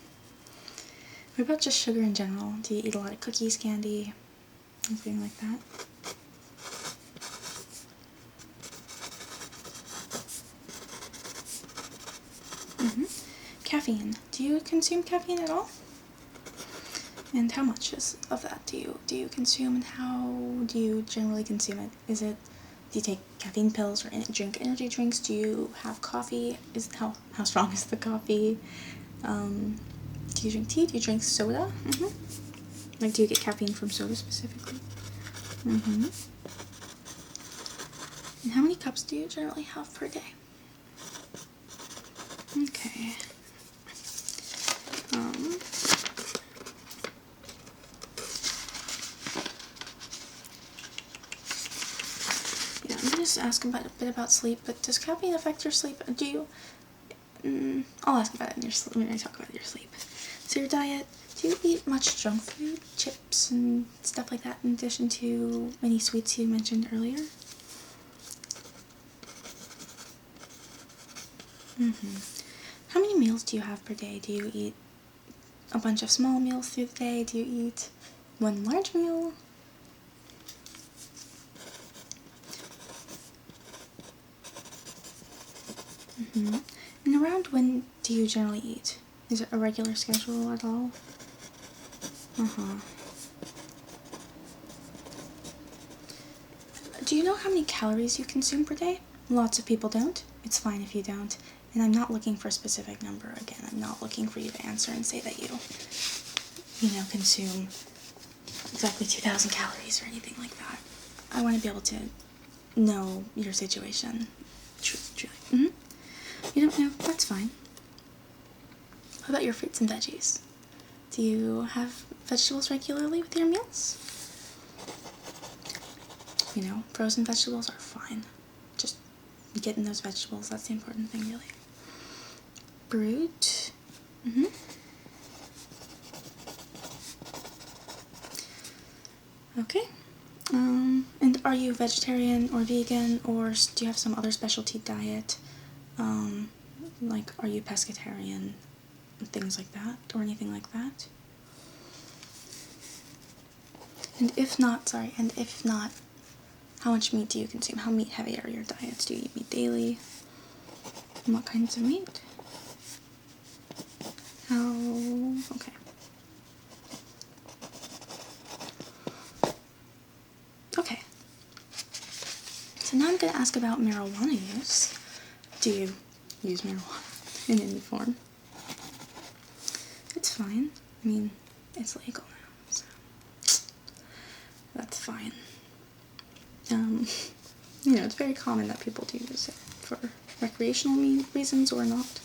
What about just sugar in general? Do you eat a lot of cookies, candy, anything like that? Caffeine. Do you consume caffeine at all? And how much of that do you consume, and how do you generally consume it? Is it Do you take caffeine pills or drink energy drinks? Do you have coffee? How strong is the coffee? Do you drink tea? Do you drink soda? Like, do you get caffeine from soda specifically? And how many cups do you generally have per day? Okay. Yeah, I'm gonna just ask a bit about sleep, but does caffeine affect your sleep? Do you... I'll ask about it in your sleep when I talk about your sleep. So your diet, do you eat much junk food, chips and stuff like that, in addition to any sweets you mentioned earlier? How many meals do you have per day? Do you eat a bunch of small meals through the day? Do you eat one large meal? And around when do you generally eat? Is it a regular schedule at all? Do you know how many calories you consume per day? Lots of people don't. It's fine if you don't. And I'm not looking for a specific number again. I'm not looking for you to answer and say that you consume exactly 2,000 calories or anything like that. I want to be able to know your situation. Truly. You don't know? That's fine. What about your fruits and veggies? Do you have vegetables regularly with your meals? Frozen vegetables are fine. Just getting those vegetables, that's the important thing, really. Fruit. Okay. And are you vegetarian or vegan, or do you have some other specialty diet? Like, are you pescatarian? Things like that, or anything like that? And if not, how much meat do you consume? How meat heavy are your diets? Do you eat meat daily? And what kinds of meat? Okay. Okay. So now I'm going to ask about marijuana use. Do you use marijuana in any form? It's fine. I mean, it's legal now, so that's fine. It's very common that people do use it for recreational reasons or not.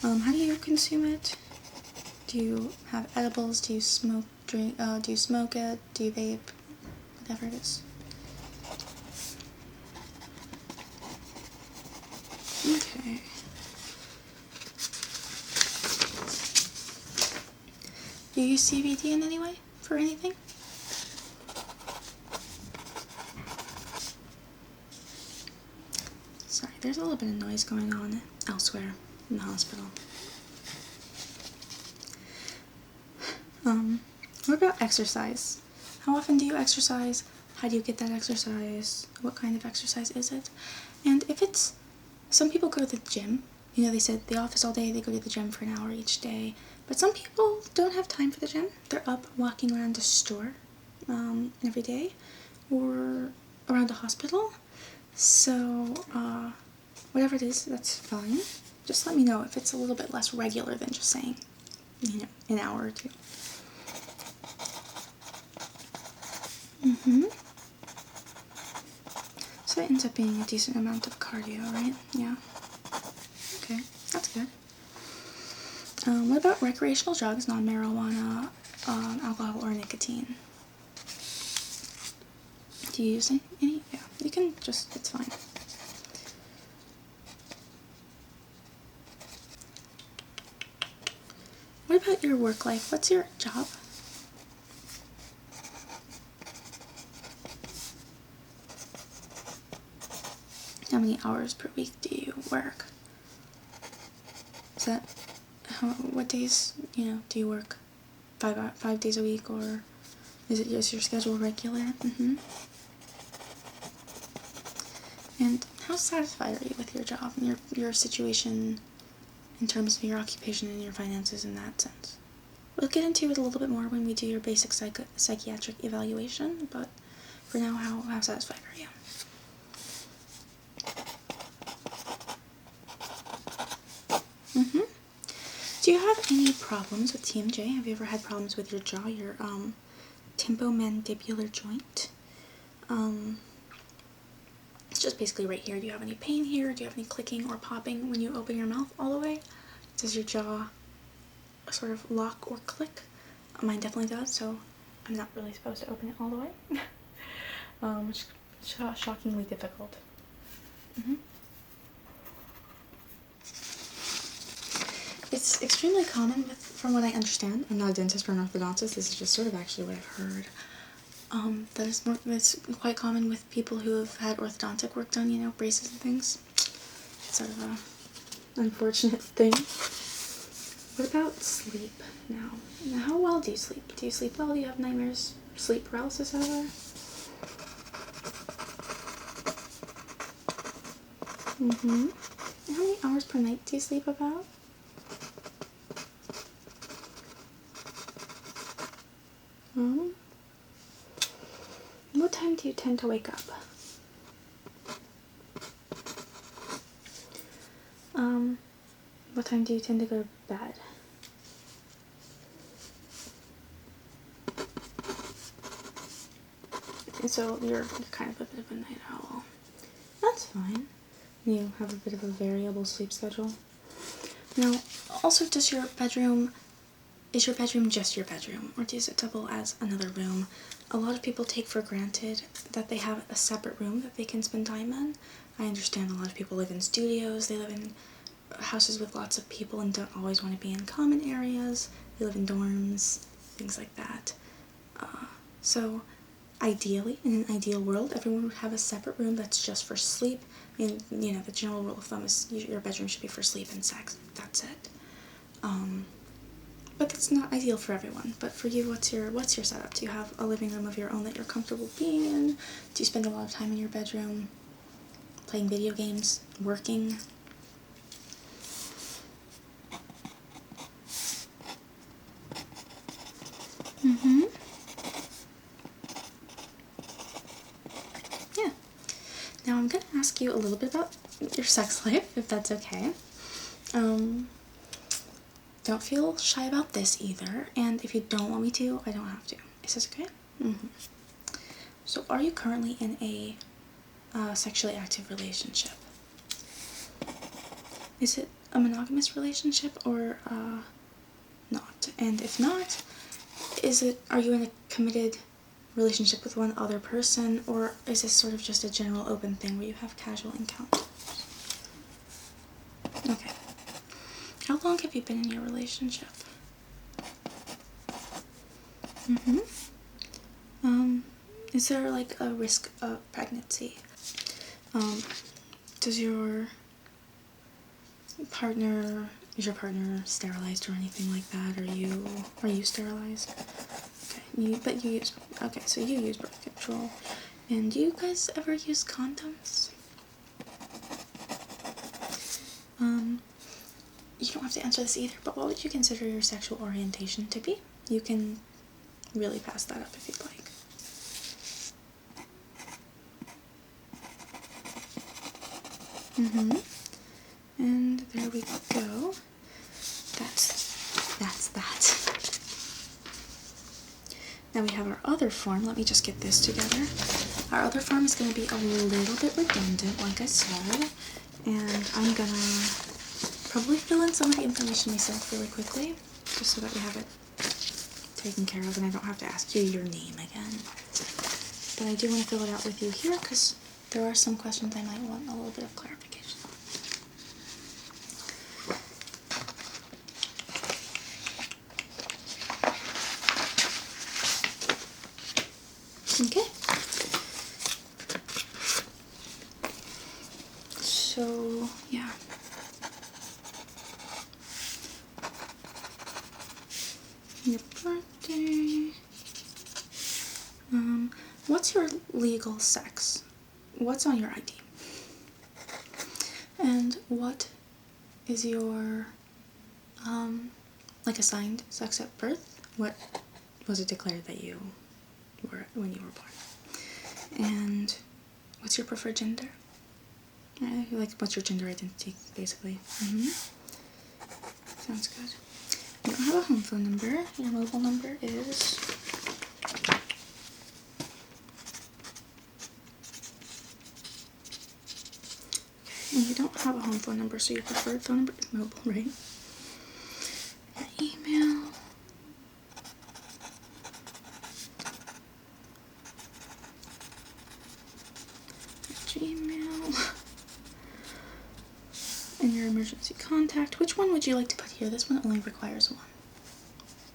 How do you consume it? Do you have edibles? Do you smoke do you smoke it? Do you vape? Whatever it is. Okay. Do you use CBD in any way for anything? Sorry, there's a little bit of noise going on elsewhere in the hospital. What about exercise? How often do you exercise? How do you get that exercise? What kind of exercise is it? And if it's, some people go to the gym. They sit at the office all day, they go to the gym for an hour each day. But some people don't have time for the gym. They're up walking around the store every day, or around a hospital. So, whatever it is, that's fine. Just let me know if it's a little bit less regular than just saying, an hour or two. So it ends up being a decent amount of cardio, right? Yeah. Okay, that's good. What about recreational drugs, non-marijuana, alcohol, or nicotine? Do you use any? Yeah, you can just, it's fine. What about your work life? What's your job? How many hours per week do you work? Is that, what days, do you work? 5 days a week, or is your schedule regular? And how satisfied are you with your job and your situation in terms of your occupation and your finances in that sense? We'll get into it a little bit more when we do your basic psychiatric evaluation, but for now, how satisfied are you? Mm-hmm. Do you have any problems with TMJ? Have you ever had problems with your jaw, your temporomandibular joint? It's just basically right here. Do you have any pain here? Do you have any clicking or popping when you open your mouth all the way? Does your jaw sort of lock or click? Mine definitely does, so I'm not really supposed to open it all the way. Which is shockingly difficult. It's extremely common from what I understand. I'm not a dentist or an orthodontist. This is just sort of actually what I've heard. That's quite common with people who have had orthodontic work done, you know, braces and things. It's sort of a unfortunate thing. What about sleep now? How well do you sleep? Do you sleep well? Do you have nightmares, sleep paralysis ever? Mm-hmm. How many hours per night do you sleep about? What time do you tend to wake up? What time do you tend to go to bed? And so you're kind of a bit of a night owl. That's fine. You have a bit of a variable sleep schedule. Now, also, is your bedroom just your bedroom, or does it double as another room? A lot of people take for granted that they have a separate room that they can spend time in. I understand a lot of people live in studios, they live in houses with lots of people and don't always want to be in common areas, they live in dorms, things like that. So ideally, in an ideal world, everyone would have a separate room that's just for sleep. I mean, you know, the general rule of thumb is your bedroom should be for sleep and sex. That's it. But that's not ideal for everyone. But for you, what's your setup? Do you have a living room of your own that you're comfortable being in? Do you spend a lot of time in your bedroom playing video games, working? Mm-hmm. Yeah. Now I'm going to ask you a little bit about your sex life, if that's okay. Don't feel shy about this either, and if you don't want me to, I don't have to. Is this okay? Mm-hmm. So are you currently in a sexually active relationship? Is it a monogamous relationship or not? And if not, are you in a committed relationship with one other person, or is this sort of just a general open thing where you have casual encounters? Okay. How long have you been in your relationship? Mm-hmm. Is there like a risk of pregnancy? Is your partner sterilized or anything like that? Are you sterilized? Okay, so you use birth control. And do you guys ever use condoms? You don't have to answer this either, but what would you consider your sexual orientation to be? You can really pass that up if you'd like. Mm-hmm. And there we go. That's that. Now we have our other form. Let me just get this together. Our other form is going to be a little bit redundant, like I said, and I'm going to probably fill in some of the information myself really quickly, just so that we have it taken care of and I don't have to ask you your name again. But I do want to fill it out with you here because there are some questions I might want a little bit of clarification on. Okay. So, yeah. Your birthday. What's your legal sex? What's on your ID? And what is your, like, assigned sex at birth? What was it declared that you were when you were born? And what's your preferred gender? Like, what's your gender identity, basically? Mm-hmm. Sounds good. You don't have a home phone number. Your mobile number is... And you don't have a home phone number, so your preferred phone number is mobile, right? Your email. Gmail. And your emergency contact. Which one would you like to put here? This one only requires one.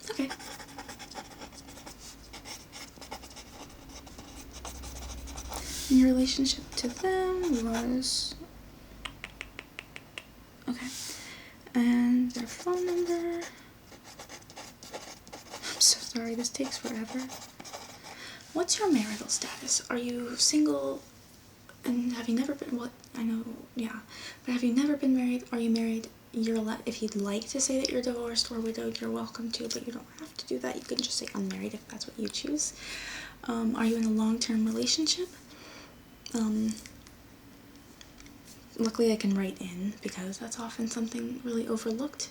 Okay. And your relationship to them was... Okay. And their phone number. I'm so sorry, this takes forever. What's your marital status? Are you single? And have you never been, what, I know, yeah, but have you never been married? Are you married? You're if you'd like to say that you're divorced or widowed, you're welcome to, but you don't have to do that. You can just say unmarried if that's what you choose. Are you in a long-term relationship? Luckily I can write in, because that's often something really overlooked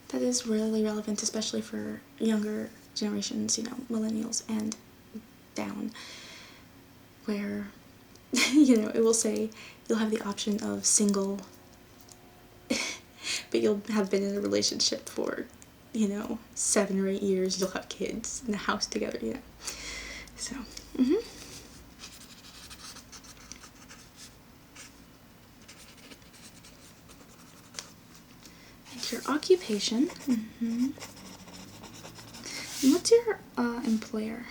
that is really relevant, especially for younger generations, you know, millennials and down, where you know, it will say you'll have the option of single, but you'll have been in a relationship for, you know, 7 or 8 years, you'll have kids in the house together, you know. So, And your occupation. And what's your employer?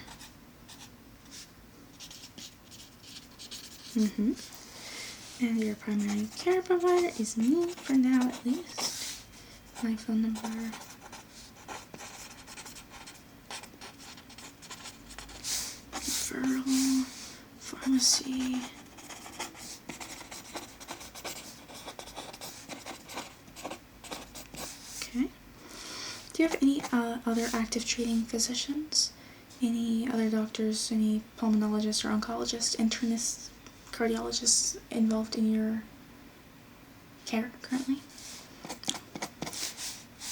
And your primary care provider is me, for now at least. My phone number. Referral. Pharmacy. Okay. Do you have any other active treating physicians? Any other doctors, any pulmonologists or oncologists, internists, cardiologists involved in your care currently?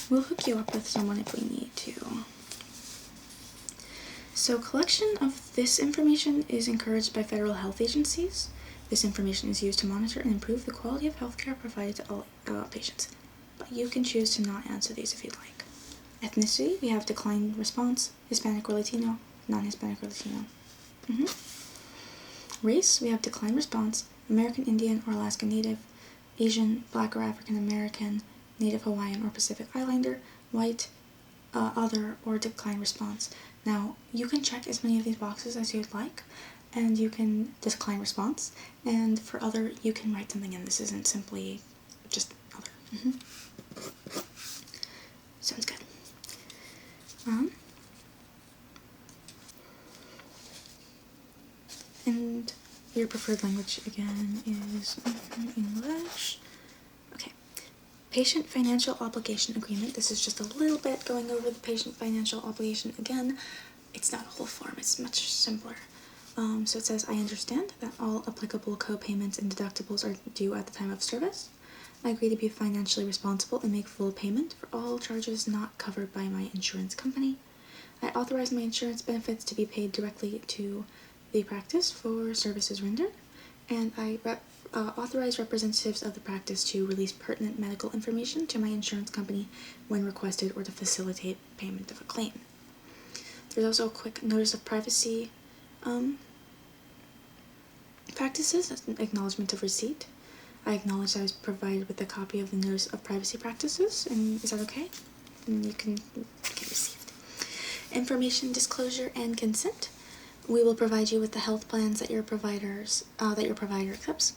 We'll hook you up with someone if we need to. So collection of this information is encouraged by federal health agencies. This information is used to monitor and improve the quality of healthcare provided to all patients. But you can choose to not answer these if you'd like. Ethnicity, we have declined response, Hispanic or Latino, non-Hispanic or Latino. Race, we have declined response, American Indian or Alaska Native, Asian, Black or African American, Native Hawaiian or Pacific Islander, white, other, or decline response. Now, you can check as many of these boxes as you'd like, and you can decline response, and for other, you can write something in. This isn't simply just other. Sounds good. And your preferred language, again, is English. Okay. Patient financial obligation agreement. This is just a little bit going over the patient financial obligation again. It's not a whole form, it's much simpler. So it says, I understand that all applicable co-payments and deductibles are due at the time of service. I agree to be financially responsible and make full payment for all charges not covered by my insurance company. I authorize my insurance benefits to be paid directly to the practice for services rendered, and I authorize representatives of the practice to release pertinent medical information to my insurance company when requested or to facilitate payment of a claim. There's also a quick notice of privacy practices, that's an acknowledgement of receipt. I acknowledge I was provided with a copy of the notice of privacy practices, and is that okay? And you can get received. Information disclosure and consent. We will provide you with the health plans that your provider accepts.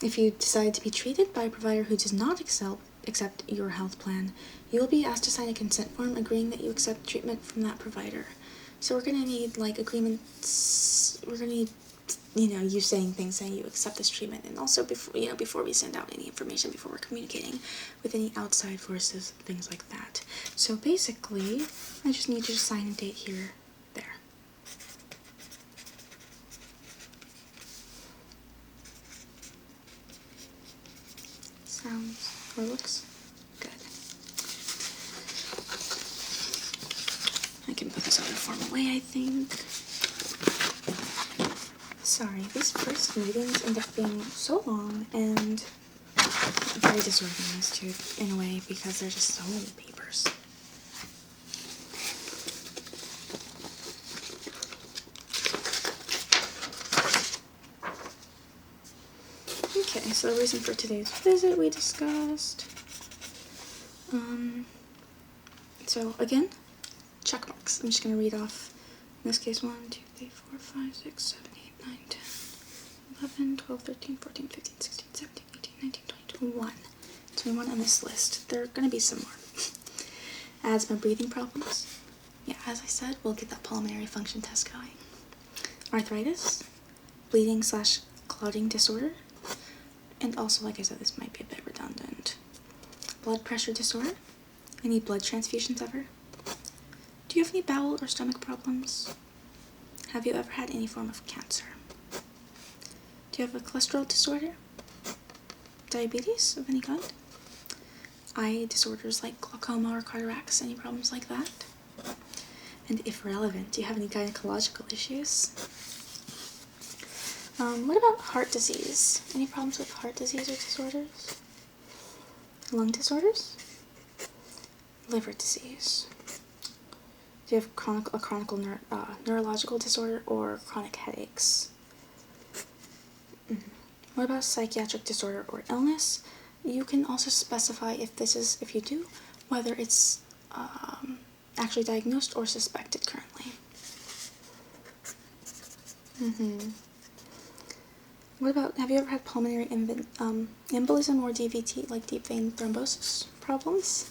If you decide to be treated by a provider who does not accept your health plan, you will be asked to sign a consent form agreeing that you accept treatment from that provider. So we're going to need, like, agreements. We're going to need, you saying things saying you accept this treatment, and also before we send out any information, before we're communicating with any outside forces, things like that. So basically, I just need you to sign and date here, there. Sounds or looks good. way, I think. Sorry, these first meetings end up being so long and very disorganized too, in a way, because there's just so many papers. Okay, so the reason for today's visit we discussed. So again, check marks. I'm just going to read off, in this case, 1, 2, 3, 4, 5, 6, 7, 8, 9, 10, 11, 12, 13, 14, 15, 16, 17, 18, 19, 20, 21. 21 on this list. There are going to be some more. Asthma, breathing problems. Yeah, as I said, we'll get that pulmonary function test going. Arthritis, bleeding / clotting disorder, and also, like I said, this might be a bit redundant. Blood pressure disorder. Any blood transfusions ever? Do you have any bowel or stomach problems? Have you ever had any form of cancer? Do you have a cholesterol disorder? Diabetes of any kind? Eye disorders like glaucoma or cataracts? Any problems like that? And if relevant, do you have any gynecological issues? What about heart disease? Any problems with heart disease or disorders? Lung disorders? Liver disease? Do you have a chronic neurological disorder or chronic headaches? What about psychiatric disorder or illness? You can also specify if you do, whether it's actually diagnosed or suspected currently. What about, have you ever had pulmonary embolism or DVT, like deep vein thrombosis problems?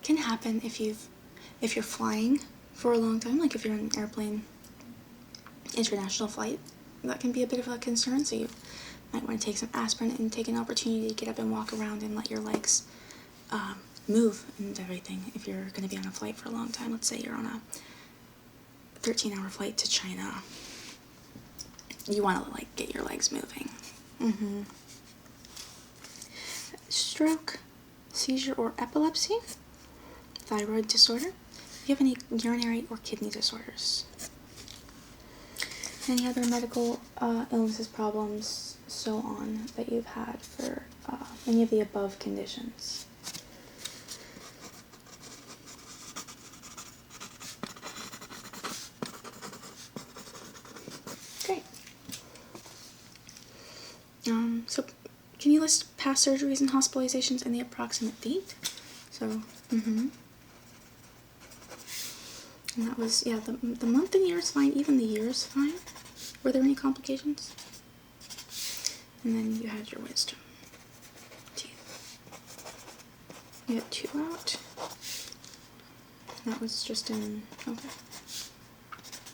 Can happen if you're flying for a long time, like if you're in an airplane, international flight. That can be a bit of a concern, so you might want to take some aspirin and take an opportunity to get up and walk around and let your legs move and everything if you're going to be on a flight for a long time. Let's say you're on a 13-hour flight to China. You want to get your legs moving. Stroke, seizure or epilepsy, thyroid disorder. Do you have any urinary or kidney disorders? Any other medical illnesses, problems, so on, that you've had for any of the above conditions? Great. So can you list past surgeries and hospitalizations and the approximate date? So, and that was, yeah, the month and year is fine, even the year is fine. Were there any complications? And then you had your wisdom teeth. You had 2 out. That was just in, okay.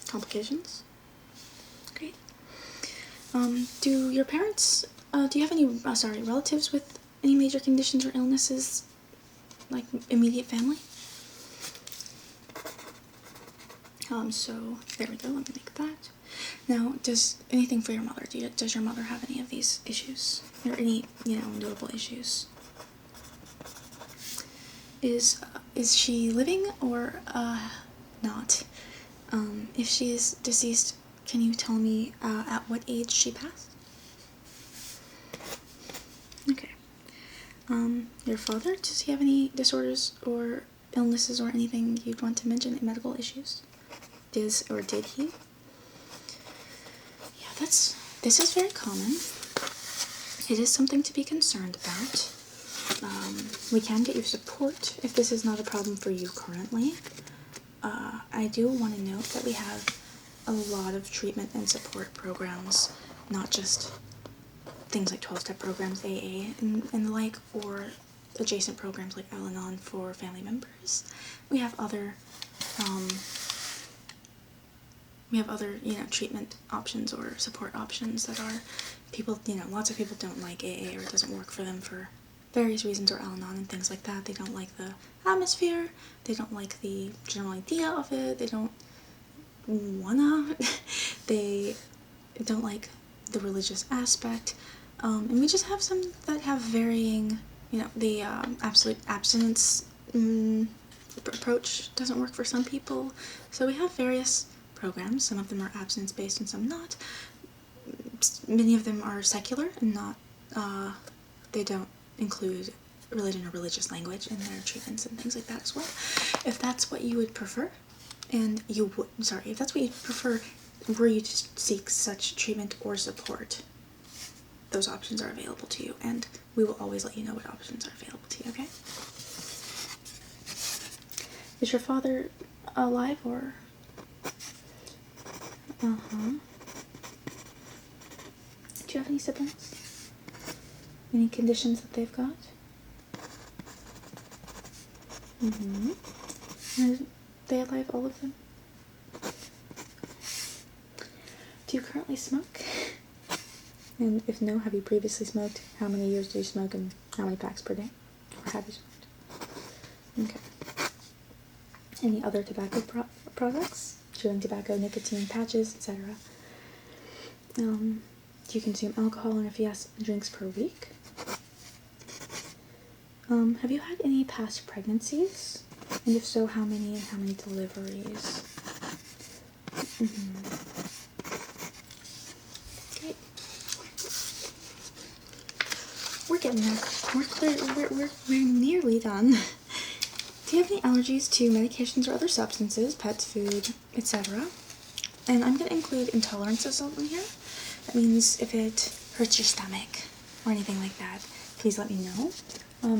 Complications? Great. Do your parents, do you have any, relatives with any major conditions or illnesses, like immediate family? So there we go, let me make that. Now, does anything for your mother? Does your mother have any of these issues? Or any, notable issues? Is she living or, not? If she is deceased, can you tell me, at what age she passed? Okay. Your father, does he have any disorders or illnesses or anything you'd want to mention, medical issues? Did he? Yeah, this is very common. It is something to be concerned about. We can get you support if this is not a problem for you currently. I do want to note that we have a lot of treatment and support programs, not just things like 12-step programs, AA, and the like, or adjacent programs like Al-Anon for family members. We have other treatment options or support options that are people, lots of people don't like AA, or it doesn't work for them for various reasons, or Al-Anon and things like that. They don't like the atmosphere, they don't like the general idea of it, they don't wanna, they don't like the religious aspect, and we just have some that have varying, the absolute abstinence approach doesn't work for some people. So we have various programs. Some of them are abstinence-based and some not. Many of them are secular and not, they don't include religion or religious language in their treatments and things like that as well. If that's what you would prefer, and you would, sorry, if that's what you prefer, were you to seek such treatment or support, those options are available to you, and we will always let you know what options are available to you, okay? Is your father alive or? Uh-huh. Do you have any siblings? Any conditions that they've got? Mm-hmm. Are they alive, all of them? Do you currently smoke? And if no, have you previously smoked? How many years do you smoke and how many packs per day? Or have you smoked? Okay. Any other tobacco products? Chewing tobacco, nicotine patches, etc. Do you consume alcohol, and if yes, drinks per week? Have you had any past pregnancies? And if so, how many and how many deliveries? Mm-hmm. Okay. We're getting there. We're nearly done. Do you have any allergies to medications or other substances, pets, food, etc.? And I'm going to include intolerances in here. That means if it hurts your stomach or anything like that, please let me know.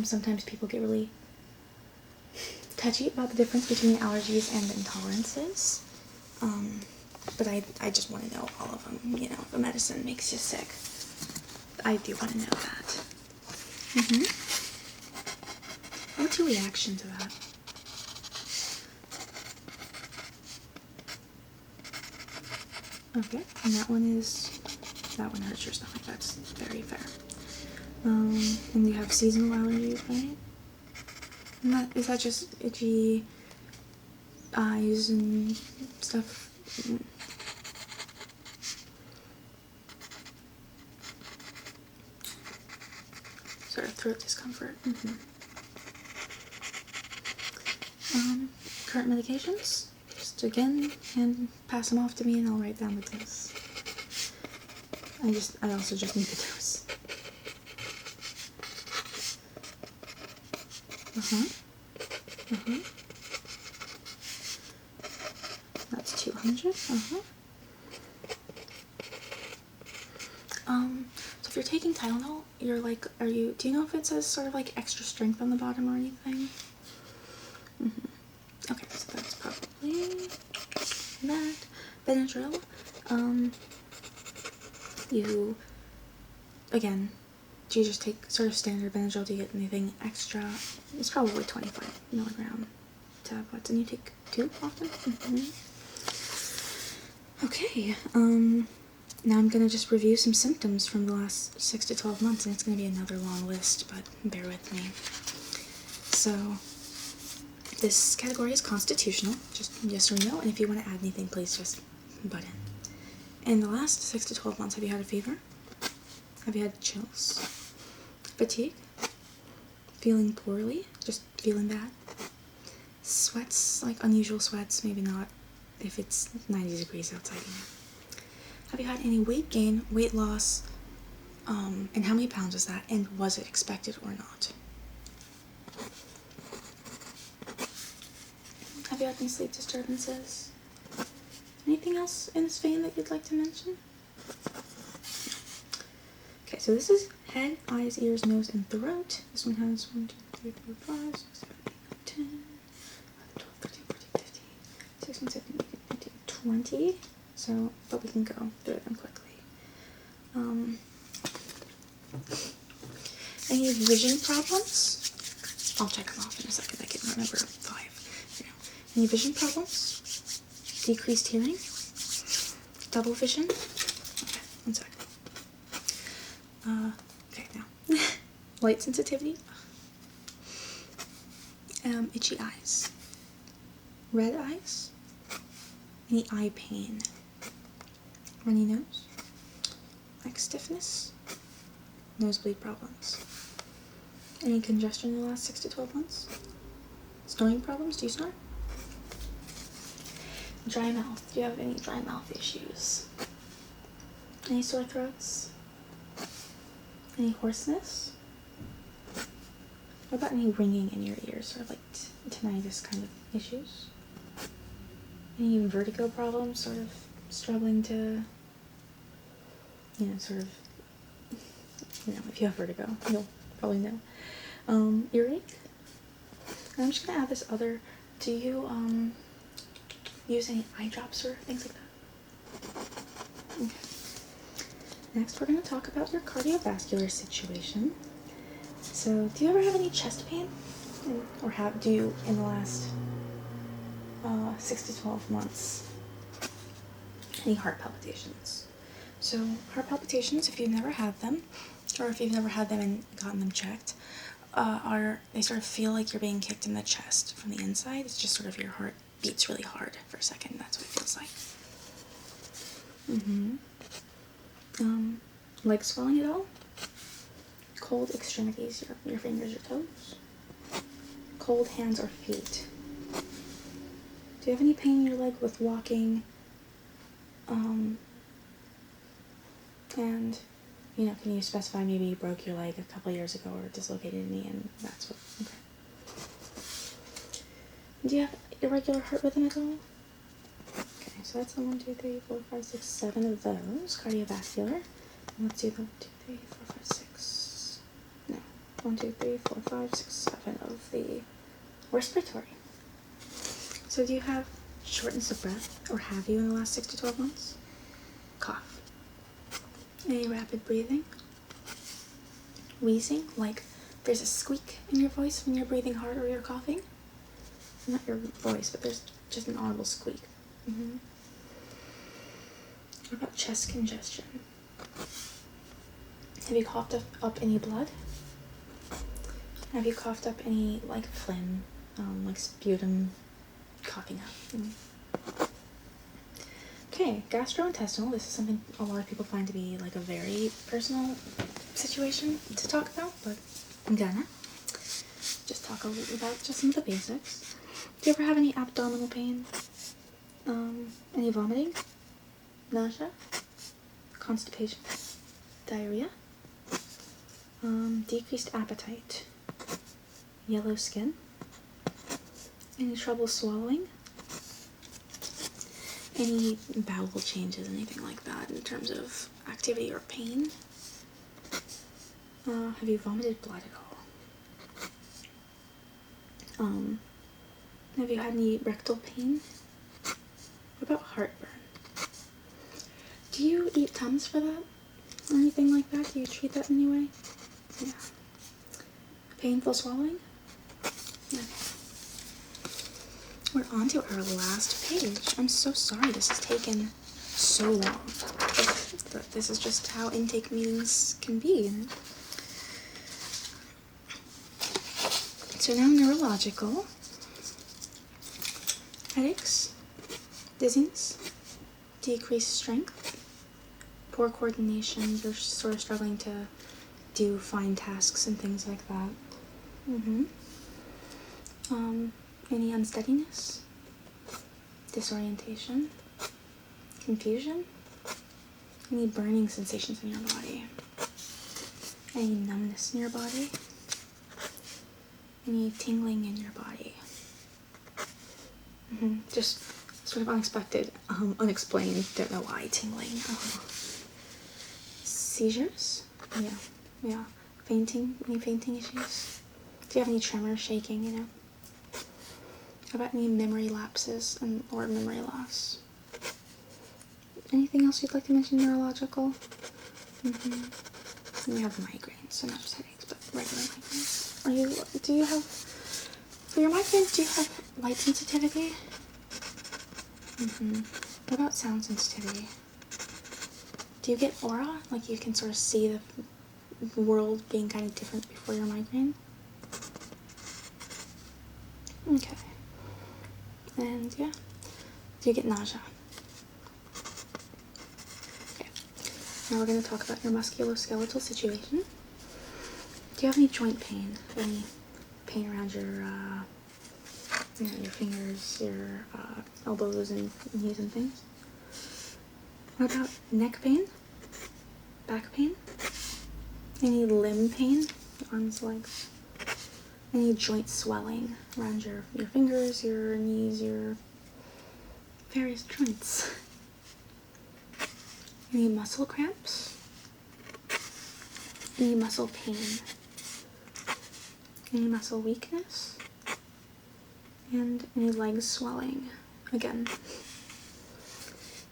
Sometimes people get really touchy about the difference between allergies and intolerances. But I just want to know all of them. You know, if a medicine makes you sick, I do want to know that. What's your reaction to that? Okay, and that one hurts your stomach. That's very fair. And you have seasonal allergies, right? And is that just itchy eyes and stuff? Sort of throat discomfort. Current medications? Just again, and pass them off to me and I'll write down the dose. I also just need the dose. That's 200. So if you're taking Tylenol, you're like, do you know if it says sort of like extra strength on the bottom or anything? Okay, so that's probably that. Benadryl, again, do you just take sort of standard Benadryl? Do you get anything extra? It's probably 25 milligram tablets, and you take 2 often? Okay, now I'm going to just review some symptoms from the last 6 to 12 months, and it's going to be another long list, but bear with me. So, this category is constitutional, just yes or no, and if you want to add anything, please just butt in. In the last 6 to 12 months, have you had a fever? Have you had chills? Fatigue? Feeling poorly? Just feeling bad? Sweats, like unusual sweats, maybe not if it's 90 degrees outside. Have you had any weight gain, weight loss, and how many pounds is that, and was it expected or not? Have you had any sleep disturbances? Anything else in this vein that you'd like to mention? Okay, so this is head, eyes, ears, nose, and throat. This one has 1, 2, 3, 4, 5, 6, 7, 8, 9, 10, 11, 12, 13, 14, 15, 16, 17, 18, 19, 20. So, but we can go through them quickly. Any vision problems? I'll check them off in a second. I can remember 5. You know. Any vision problems? Decreased hearing? Double vision? Okay, 1 sec. Okay, now. Light sensitivity? Itchy eyes? Red eyes? Any eye pain? Runny nose? Like stiffness? Nosebleed problems? Any congestion in the last 6 to 12 months? Snoring problems? Do you snore? Dry mouth. Do you have any dry mouth issues? Any sore throats? Any hoarseness? What about any ringing in your ears, or like tinnitus kind of issues? Any vertigo problems, sort of struggling to, sort of, if you have vertigo, you'll probably know. Earache? I'm just gonna add this other, do you, use any eye drops or things like that? Okay. Next, we're gonna talk about your cardiovascular situation. So, do you ever have any chest pain? Or do you, in the last 6 to 12 months, any heart palpitations? So, heart palpitations, if you've never had them, or if you've never had them and gotten them checked, they sort of feel like you're being kicked in the chest from the inside. It's just sort of your heart beats really hard for a second. That's what it feels like. Leg swelling at all? Cold extremities, your fingers or toes? Cold hands or feet? Do you have any pain in your leg with walking? And, can you specify maybe you broke your leg a couple years ago or dislocated a knee, and that's what, okay. Do you have irregular heart rhythm at all? Okay, so that's the 1, 2, 3, 4, 5, 6, 7 of those, cardiovascular. And let's do the 1, 2, 3, 4, 5, 6, no, 1, 2, 3, 4, 5, 6, 7 of the respiratory. So do you have shortness of breath, or have you in the last 6 to 12 months? Cough. Any rapid breathing? Wheezing, like there's a squeak in your voice when you're breathing hard or you're coughing? Not your voice, but there's just an audible squeak. What about chest congestion? Have you coughed up any blood? Have you coughed up any, like, phlegm, like sputum coughing up? Okay, gastrointestinal. This is something a lot of people find to be, like, a very personal situation to talk about, but I'm gonna just talk a little about just some of the basics. Do you ever have any abdominal pain? Any vomiting? Nausea? Constipation? Diarrhea? Decreased appetite? Yellow skin? Any trouble swallowing? Any bowel changes, anything like that in terms of activity or pain? Have you vomited blood at all? Have you had any rectal pain? What about heartburn? Do you eat Tums for that? Or anything like that? Do you treat that in any way? Yeah. Painful swallowing? Okay. We're on to our last page. I'm so sorry this has taken so long. But this is just how intake meetings can be. So now neurological. Headaches, dizziness, decreased strength, poor coordination, you're sort of struggling to do fine tasks and things like that. Any unsteadiness, disorientation, confusion, any burning sensations in your body, any numbness in your body, any tingling in your body. Just sort of unexpected, unexplained, don't know why, tingling. Seizures? Yeah. Fainting? Any fainting issues? Do you have any tremor, shaking, How about any memory lapses or memory loss? Anything else you'd like to mention neurological? You have migraines, so not just headaches, but regular migraines. Do you have, for your migraines, do you have light sensitivity? What about sound sensitivity? Do you get aura? Like you can sort of see the world being kind of different before your migraine? Okay. And yeah. Do you get nausea? Okay. Now we're going to talk about your musculoskeletal situation. Do you have any joint pain? Any pain around your you know, your fingers, your elbows and knees and things. What about neck pain? Back pain? Any limb pain? Arms, legs? Any joint swelling around your fingers, your knees, your various joints? Any muscle cramps? Any muscle pain? Any muscle weakness? And any leg swelling? Again.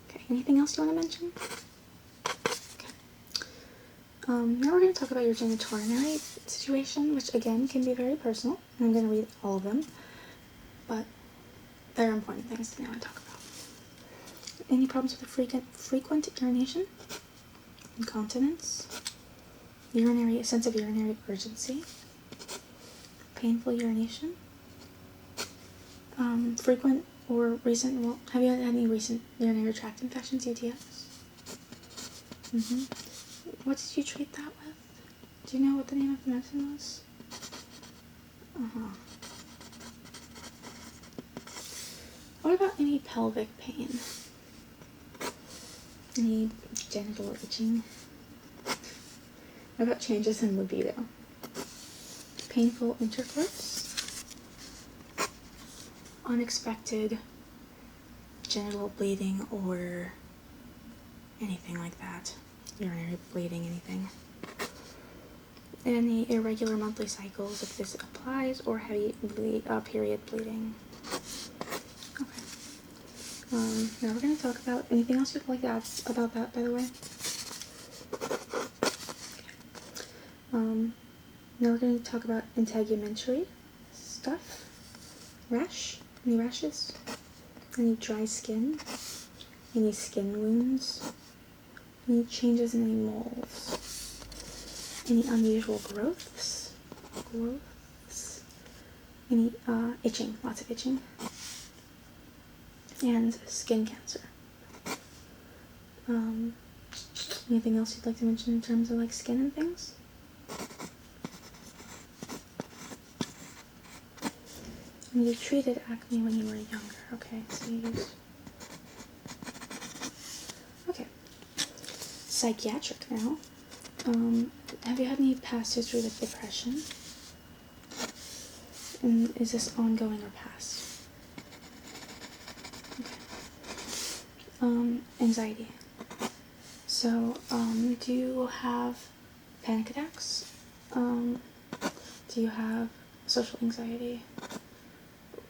Okay, anything else you want to mention? Now we're going to talk about your genitourinary situation, which again can be very personal, and I'm going to read all of them, but they're important things to know and talk about. Any problems with frequent urination, incontinence, a sense of urinary urgency, painful urination, frequent or recent, well, have you had any recent urinary tract infections, UTIs? What did you treat that with? Do you know what the name of the medicine was? What about any pelvic pain? Any genital itching? What about changes in libido? Painful intercourse? Unexpected genital bleeding or anything like that? Urinary bleeding, anything? Any irregular monthly cycles, if this applies, or heavy period bleeding? Okay. Now we're going to talk about anything else you'd like to add about that, by the way. Now we're going to talk about integumentary stuff. Rash? Any rashes? Any dry skin? Any skin wounds? Any changes in any moles? Any unusual growths? Any itching? Lots of itching. And skin cancer. Anything else you'd like to mention in terms of like skin and things? And you treated acne when you were younger. Okay, so you used... Okay. Psychiatric now. Have you had any past history with depression? And is this ongoing or past? Okay. Anxiety. So, do you have panic attacks? Do you have social anxiety?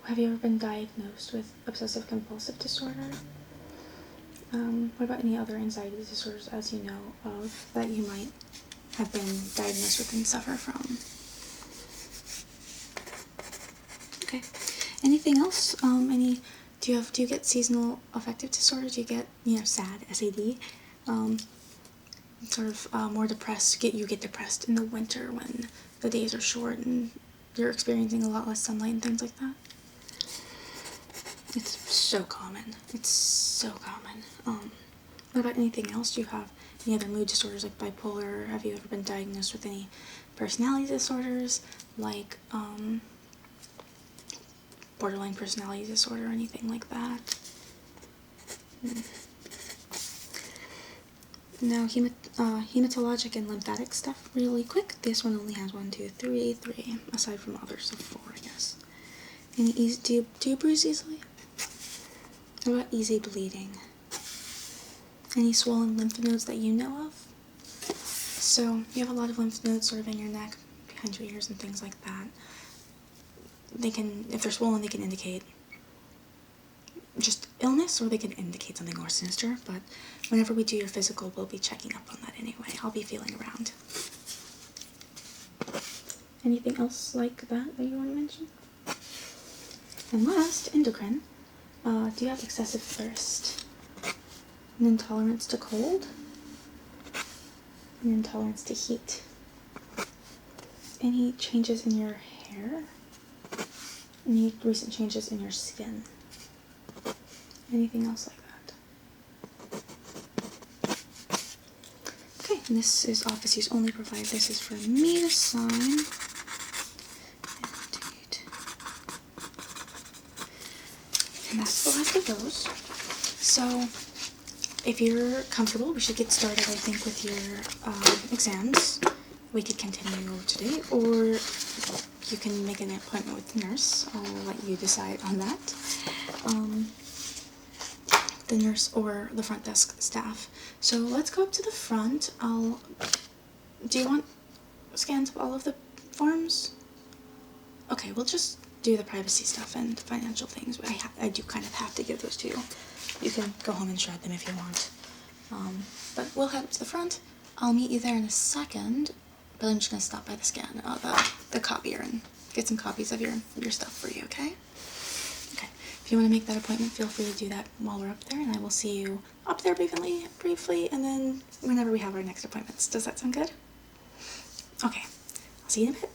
Have you ever been diagnosed with obsessive compulsive disorder? What about any other anxiety disorders, as you know of, that you might have been diagnosed with and suffer from? Okay. Anything else? Do you get seasonal affective disorder? Do you get, SAD, SAD? More depressed. You get depressed in the winter when the days are short and you're experiencing a lot less sunlight and things like that? It's so common. It's so common. What about anything else? Do you have any other mood disorders like bipolar? Have you ever been diagnosed with any personality disorders like borderline personality disorder or anything like that? Now, hematologic and lymphatic stuff really quick. This one only has 1, 2, 3, aside from others of 4, I guess. Do you bruise easily? What about easy bleeding? Any swollen lymph nodes that you know of? So, you have a lot of lymph nodes sort of in your neck, behind your ears and things like that. If they're swollen, they can indicate just illness, or they can indicate something more sinister, but whenever we do your physical, we'll be checking up on that anyway. I'll be feeling around. Anything else like that you want to mention? And last, endocrine. Do you have excessive thirst? An intolerance to cold? An intolerance to heat? Any changes in your hair? Any recent changes in your skin? Anything else like that? Okay, and this is office use only provided. This is for me to sign. Indeed. that's the last of those. So if you're comfortable, we should get started, I think, with your exams. We could continue today, or you can make an appointment with the nurse. I'll let you decide on that. The nurse or the front desk staff. So let's go up to the front. Do you want scans of all of the forms? Okay, we'll just do the privacy stuff and financial things. I do kind of have to give those to you. You can go home and shred them if you want. But we'll head up to the front. I'll meet you there in a second, but I'm just going to stop by the scan, the copier, and get some copies of your stuff for you, okay? Okay. If you want to make that appointment, feel free to do that while we're up there, and I will see you up there briefly, and then whenever we have our next appointments. Does that sound good? Okay. I'll see you in a bit.